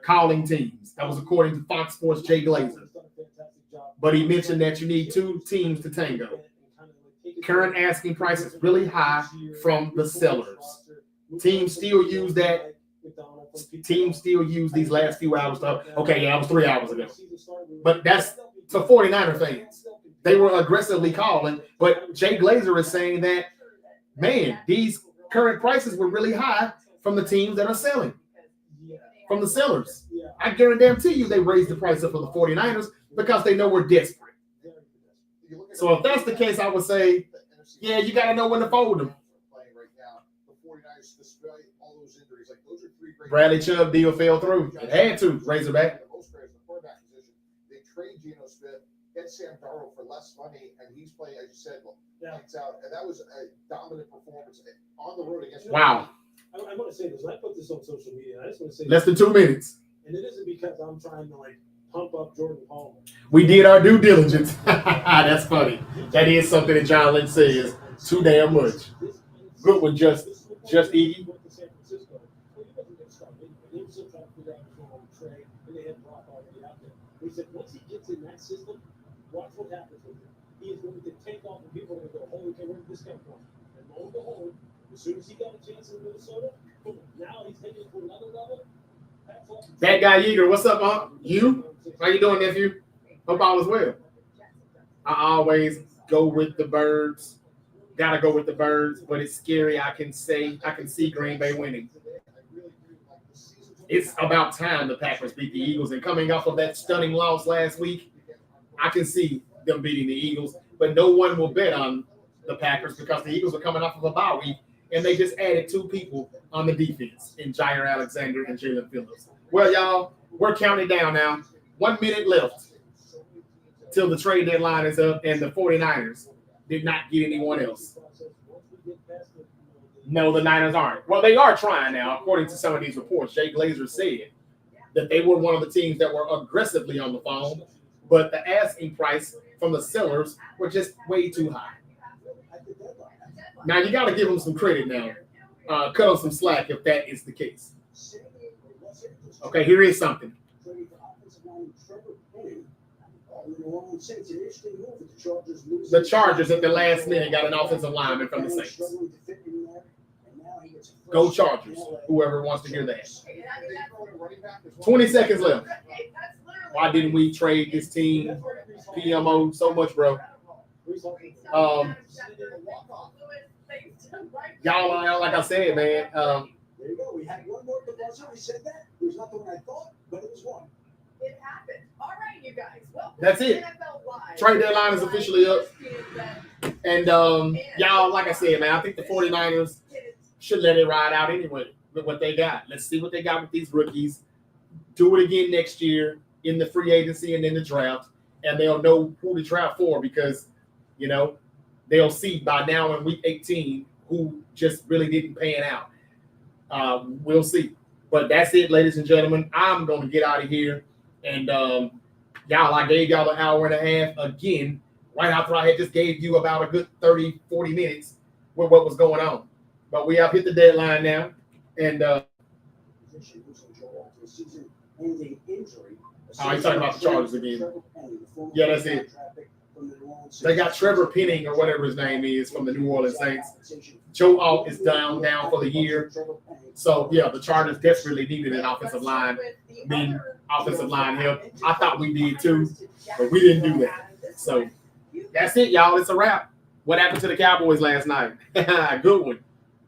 calling teams. That was according to Fox Sports' Jay Glazer. But he mentioned that you need 2 teams to tango. Current asking price is really high from the sellers. Teams still use that. Teams still use these last few hours. Okay, yeah, that was 3 hours ago. But that's to 49er fans. They were aggressively calling. But Jay Glazer is saying that, man, these current prices were really high from the teams that are selling. From the sellers. I guarantee you they raised the price up for the 49ers because they know we're desperate. So if that's the case, I would say, yeah, you got to know when to fold them. Bradley Chubb deal fell through. It had to. Razorback. They trade Geno Smith, get Sam Darnold for less money, and he's playing, as you said, lights out. And that was a dominant performance on the road against. Wow. I want to say this. I put this on social media. I just want to say less than 2 minutes. And it isn't because I'm trying to pump up Jordan Palmer. We did our due diligence. That's funny. That is something that John Lynch says too damn much. Good one, just Iggy. He said once he gets in that system, watch what happens with him. He is going to take off and people are going to go, holy cow, where did this come from? And lo and behold, as soon as he got a chance in Minnesota, boom, now he's taking it to another level. That guy Yeager, what's up, Unc? You? How you doing, nephew? Hope all is well. I always go with the Birds. Gotta go with the Birds, but it's scary. I can see Green Bay winning. It's about time the Packers beat the Eagles, and coming off of that stunning loss last week, I can see them beating the Eagles, but no one will bet on the Packers because the Eagles are coming off of a bye week, and they just added 2 people on the defense in Jair Alexander and Jalen Phillips. Well, y'all, we're counting down now. 1 minute left till the trade deadline is up, and the 49ers did not get anyone else. No, the Niners aren't. Well, they are trying now, according to some of these reports. Jay Glazer said that they were one of the teams that were aggressively on the phone, but the asking price from the sellers were just way too high. Now, you got to give them some credit now. Cut them some slack if that is the case. Okay, here is something. The Chargers at the last minute got an offensive lineman from the Saints. Go Chargers, whoever wants to hear that. 20 seconds left. Why didn't we trade this team, PMO, so much, bro? Y'all, like I said, man. There you go. We had one more buzzer. We said that. It was not the one I thought, but it was one. It happened. All right, you guys. Well, that's it. Trade deadline is officially up. And y'all, like I said, man, I think the 49ers should let it ride out anyway with what they got. Let's see what they got with these rookies. Do it again next year in the free agency and in the draft, and they'll know who to draft for because, they'll see by now in week 18 who just really didn't pan out. We'll see. But that's it, ladies and gentlemen. I'm going to get out of here. And, y'all, I gave y'all an hour and a half again, right after I had just gave you about a good 30, 40 minutes with what was going on. But we have hit the deadline now. And he's talking about the Chargers again. Yeah, that's it. They got Trevor Penning or whatever his name is from the New Orleans Saints. Joe Alt is down for the year. So, yeah, the Chargers desperately needed an offensive line. Offensive line help. I thought we did too, but we didn't do that. So, that's it, y'all. It's a wrap. What happened to the Cowboys last night? Good one.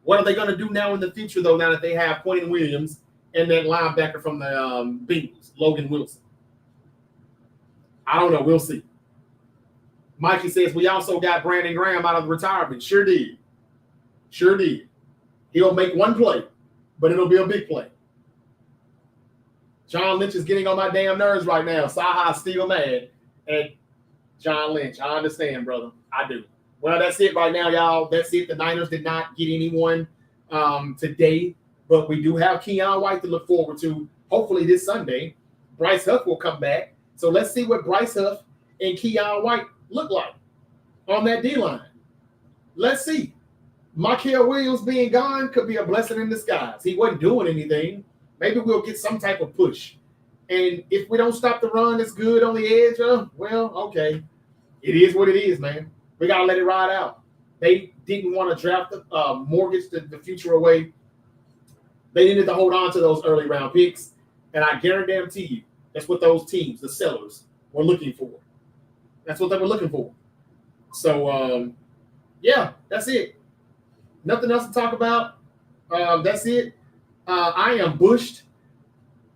What are they going to do now in the future, though, now that they have Quinnen Williams and that linebacker from the Bengals, Logan Wilson? I don't know. We'll see. Mikey says we also got Brandon Graham out of retirement. Sure did. He'll make one play, but it'll be a big play. John Lynch is getting on my damn nerves right now. Saha's still mad at John Lynch. I understand, brother. I do. Well, that's it right now, y'all. That's it. The Niners did not get anyone today, but we do have Keion White to look forward to. Hopefully this Sunday, Bryce Huff will come back. So let's see what Bryce Huff and Keion White look like on that D-line. Let's see. Mikael Williams being gone could be a blessing in disguise. He wasn't doing anything. Maybe we'll get some type of push. And if we don't stop the run that's good on the edge, well, okay. It is what it is, man. We got to let it ride out. They didn't want to draft mortgage the future away. They needed to hold on to those early round picks. And I guarantee you, that's what those teams, the sellers, were looking for. That's what they were looking for. So, yeah, that's it. Nothing else to talk about. That's it. I am bushed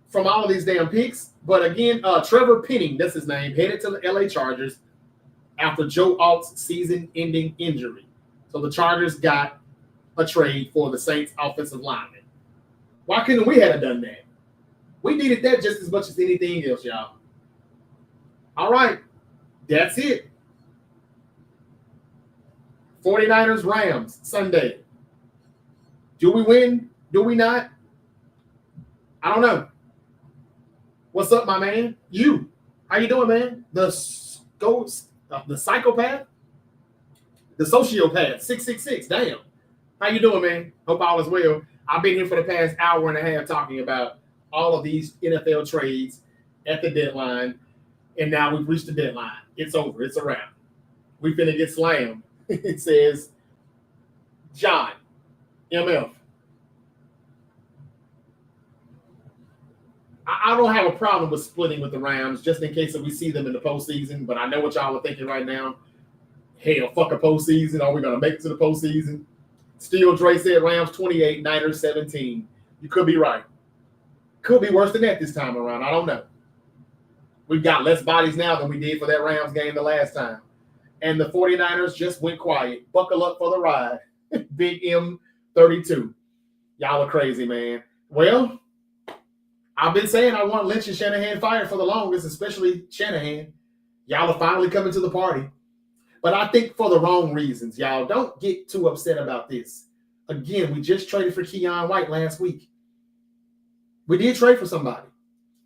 from all of these damn picks. But again, Trevor Penning, that's his name, headed to the LA Chargers after Joe Alt's season-ending injury. So the Chargers got a trade for the Saints offensive lineman. Why couldn't we have done that? We needed that just as much as anything else, y'all. All right. That's it. 49ers, Rams, Sunday. Do we win? Do we not? I don't know. What's up, my man? You. How you doing, man? The psychopath? The sociopath, 666. Damn. How you doing, man? Hope all is well. I've been here for the past hour and a half talking about all of these NFL trades at the deadline, and now we've reached the deadline. It's over. It's a wrap. We finna get slammed. It says, John, MF. I don't have a problem with splitting with the Rams just in case we see them in the postseason, but I know what y'all are thinking right now. Hell, fuck a postseason. Are we going to make it to the postseason? Still, Dre said Rams 28, Niners 17. You could be right. Could be worse than that this time around. I don't know. We've got less bodies now than we did for that Rams game the last time. And the 49ers just went quiet. Buckle up for the ride. Big M32. Y'all are crazy, man. Well, I've been saying I want Lynch and Shanahan fired for the longest, especially Shanahan. Y'all are finally coming to the party. But I think for the wrong reasons, y'all. Don't get too upset about this. Again, we just traded for Keion White last week. We did trade for somebody.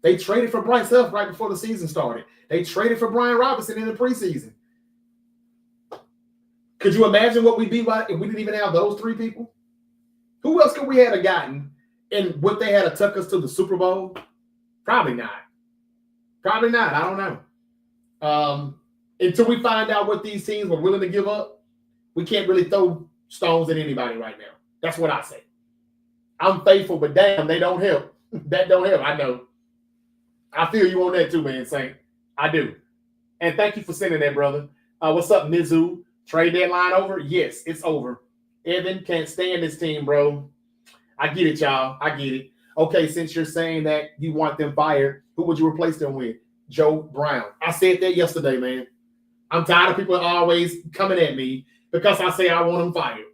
They traded for Bryce Huff right before the season started. They traded for Brian Robinson in the preseason. Could you imagine what we'd be like if we didn't even have those three people? Who else could we have gotten? And would they have took us to the Super Bowl? Probably not. Probably not. I don't know. Until we find out what these teams were willing to give up, we can't really throw stones at anybody right now. That's what I say. I'm faithful, but damn, they don't help. That don't help. I know. I feel you on that too, man, Saint. I do. And thank you for sending that, brother. What's up, Mizzou? Trade deadline over? Yes, it's over. Evan can't stand this team, bro. I get it, y'all. I get it. Okay, since you're saying that you want them fired, who would you replace them with? Joe Brown. I said that yesterday, man. I'm tired of people always coming at me because I say I want them fired.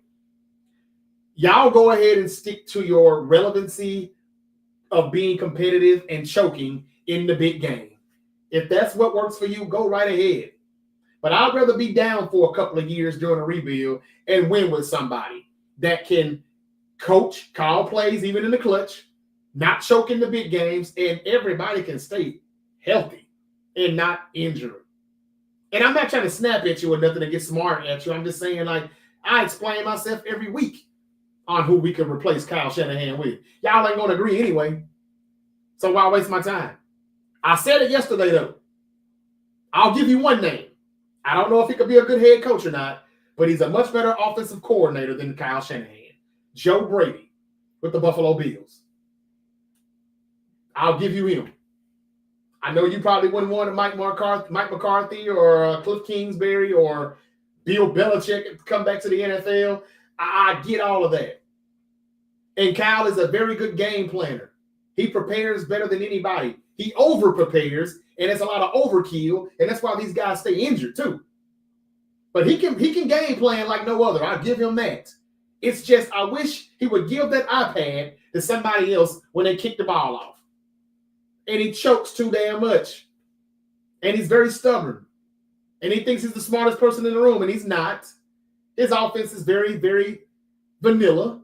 Y'all go ahead and stick to your relevancy of being competitive and choking in the big game. If that's what works for you, go right ahead. But I'd rather be down for a couple of years during a rebuild and win with somebody that can coach, call plays, even in the clutch, not choke in the big games, and everybody can stay healthy and not injured. And I'm not trying to snap at you or nothing to get smart at you. I'm just saying, like, I explain myself every week on who we can replace Kyle Shanahan with. Y'all ain't going to agree anyway. So why waste my time? I said it yesterday, though. I'll give you one name. I don't know if he could be a good head coach or not, but he's a much better offensive coordinator than Kyle Shanahan. Joe Brady with the Buffalo Bills. I'll give you him. I know you probably wouldn't want Mike McCarthy or Cliff Kingsbury or Bill Belichick to come back to the NFL. I get all of that. And Kyle is a very good game planner. He prepares better than anybody. He over-prepares, and it's a lot of overkill, and that's why these guys stay injured too. But he can game plan like no other. I'll give him that. It's just I wish he would give that iPad to somebody else when they kick the ball off. and he chokes too damn much. And he's very stubborn. And he thinks he's the smartest person in the room, and he's not. His offense is very, very vanilla.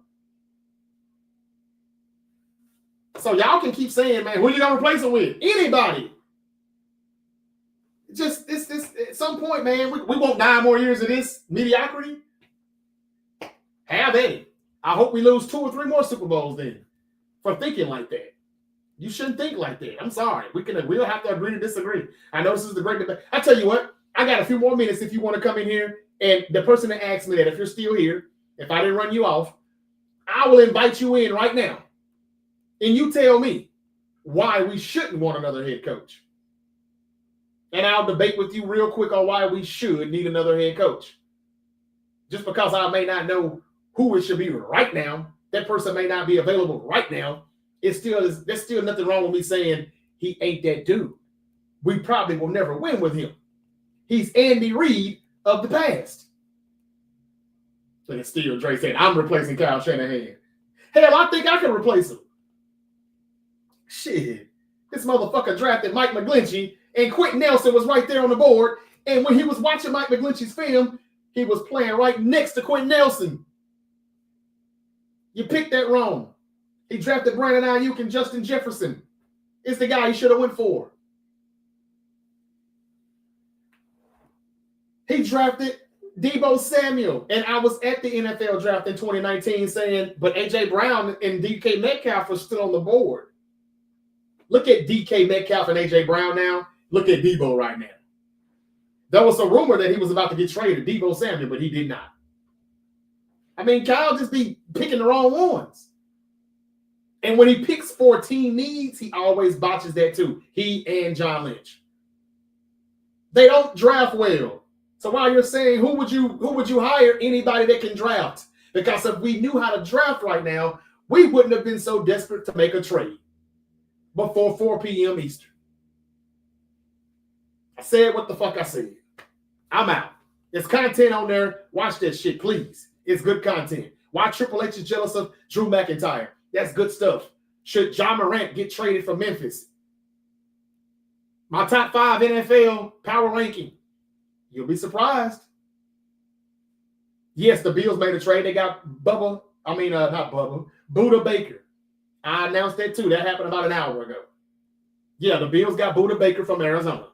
So y'all can keep saying, man, who you gonna replace him with? Anybody. Just this at some point, man, we want 9 more years of this mediocrity. Have they? I hope we lose 2 or 3 more Super Bowls then for thinking like that. You shouldn't think like that. I'm sorry. We'll have to agree to disagree. I know this is the great debate. I tell you what, I got a few more minutes if you want to come in here. And the person that asked me that, if you're still here, if I didn't run you off, I will invite you in right now. And you tell me why we shouldn't want another head coach. And I'll debate with you real quick on why we should need another head coach. Just because I may not know who it should be right now, that person may not be available right now. There's still nothing wrong with me saying he ain't that dude. We probably will never win with him. He's Andy Reid of the past. Look at Steve Dre saying, I'm replacing Kyle Shanahan. Hell, I think I can replace him. Shit. This motherfucker drafted Mike McGlinchey, and Quentin Nelson was right there on the board. And when he was watching Mike McGlinchey's film, he was playing right next to Quentin Nelson. You picked that wrong. He drafted Brandon Ayuk and Justin Jefferson. It's the guy he should have went for. He drafted Deebo Samuel. And I was at the NFL draft in 2019 saying, but A.J. Brown and DK Metcalf are still on the board. Look at DK Metcalf and A.J. Brown now. Look at Deebo right now. There was a rumor that he was about to get traded, Deebo Samuel, but he did not. I mean, Kyle just be picking the wrong ones. And when he picks for team needs, he always botches that too. He and John Lynch. They don't draft well. So while you're saying who would you hire? Anybody that can draft. Because if we knew how to draft right now, we wouldn't have been so desperate to make a trade before 4 p.m. Eastern. I said what the fuck I said. I'm out. There's content on there. Watch that shit, please. It's good content. Why Triple H is jealous of Drew McIntyre. That's good stuff. Should John Morant get traded from Memphis? My top 5 NFL power ranking. You'll be surprised. Yes, the Bills made a trade. They got Buda Baker. I announced that too. That happened about an hour ago. Yeah, the Bills got Buda Baker from Arizona.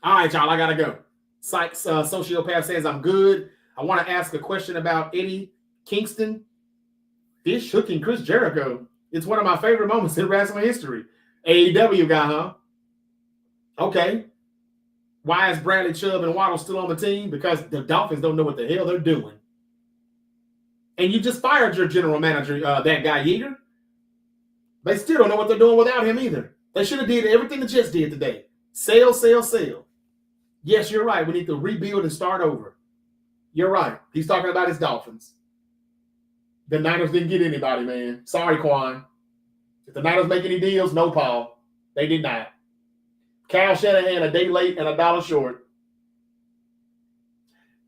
All right, y'all, I got to go. Sykes Sociopath says, I'm good. I want to ask a question about Eddie Kingston. Fish hooking Chris Jericho. It's one of my favorite moments in wrestling history. AEW guy, huh? Okay. Why is Bradley Chubb and Waddle still on the team? Because the Dolphins don't know what the hell they're doing. And you just fired your general manager, that guy Yeager. They still don't know what they're doing without him either. They should have did everything the Jets did today. Sell. Yes, you're right. We need to rebuild and start over. You're right. He's talking about his Dolphins. The Niners didn't get anybody, man. Sorry, Quan. If the Niners make any deals, no, Paul. They did not. Kyle Shanahan a day late and $1 short.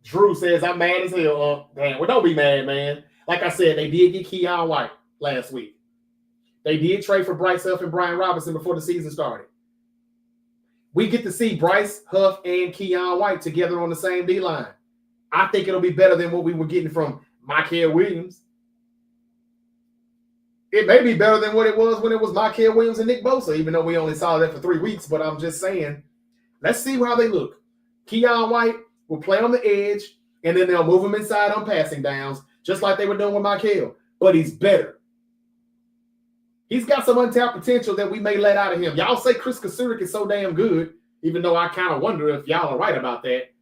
Drew says, I'm mad as hell. Damn, well, don't be mad, man. Like I said, they did get Keon White last week. They did trade for Bryce Huff and Brian Robinson before the season started. We get to see Bryce Huff and Keon White together on the same D-line. I think it'll be better than what we were getting from Mikael Williams. It may be better than what it was when it was Mikael Williams and Nick Bosa, even though we only saw that for 3 weeks. But I'm just saying, let's see how they look. Keon White will play on the edge, and then they'll move him inside on passing downs, just like they were doing with Mikael. But he's better. He's got some untapped potential that we may let out of him. Y'all say Chris Kasurik is so damn good, even though I kind of wonder if y'all are right about that.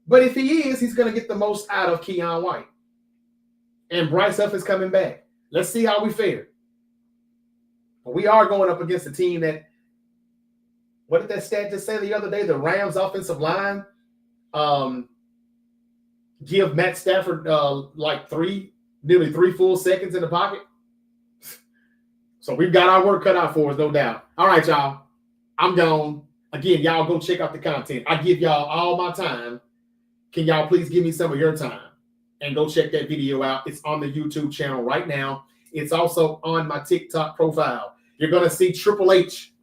But if he is, he's going to get the most out of Keon White. And Bryce Huff is coming back. Let's see how we fare. But we are going up against a team that, what did that stat just say the other day? The Rams offensive line give Matt Stafford nearly 3 full seconds in the pocket. So we've got our work cut out for us, no doubt. All right, y'all. I'm gone. Again, y'all go check out the content. I give y'all all my time. Can y'all please give me some of your time and go check that video out? It's on the YouTube channel right now. It's also on my TikTok profile. You're going to see Triple H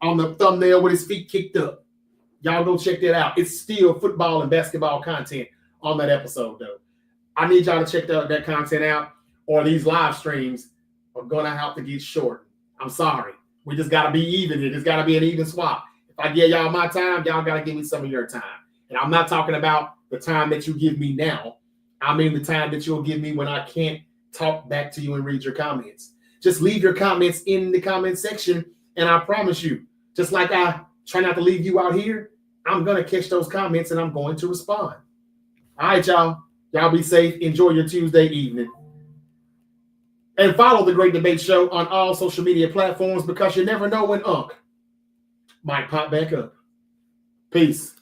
on the thumbnail with his feet kicked up. Y'all go check that out. It's still football and basketball content on that episode, though. I need y'all to check that content out, or these live streams are going to have to get short. I'm sorry. We just got to be even here. There's got to be an even swap. If I give y'all my time, y'all got to give me some of your time. And I'm not talking about the time that you give me now. I mean the time that you'll give me when I can't talk back to you and read your comments. Just leave your comments in the comment section, and I promise you, just like I try not to leave you out here, I'm going to catch those comments, and I'm going to respond. All right, y'all. Y'all be safe. Enjoy your Tuesday evening. And follow The Great Debate Show on all social media platforms, because you never know when Unc might pop back up. Peace.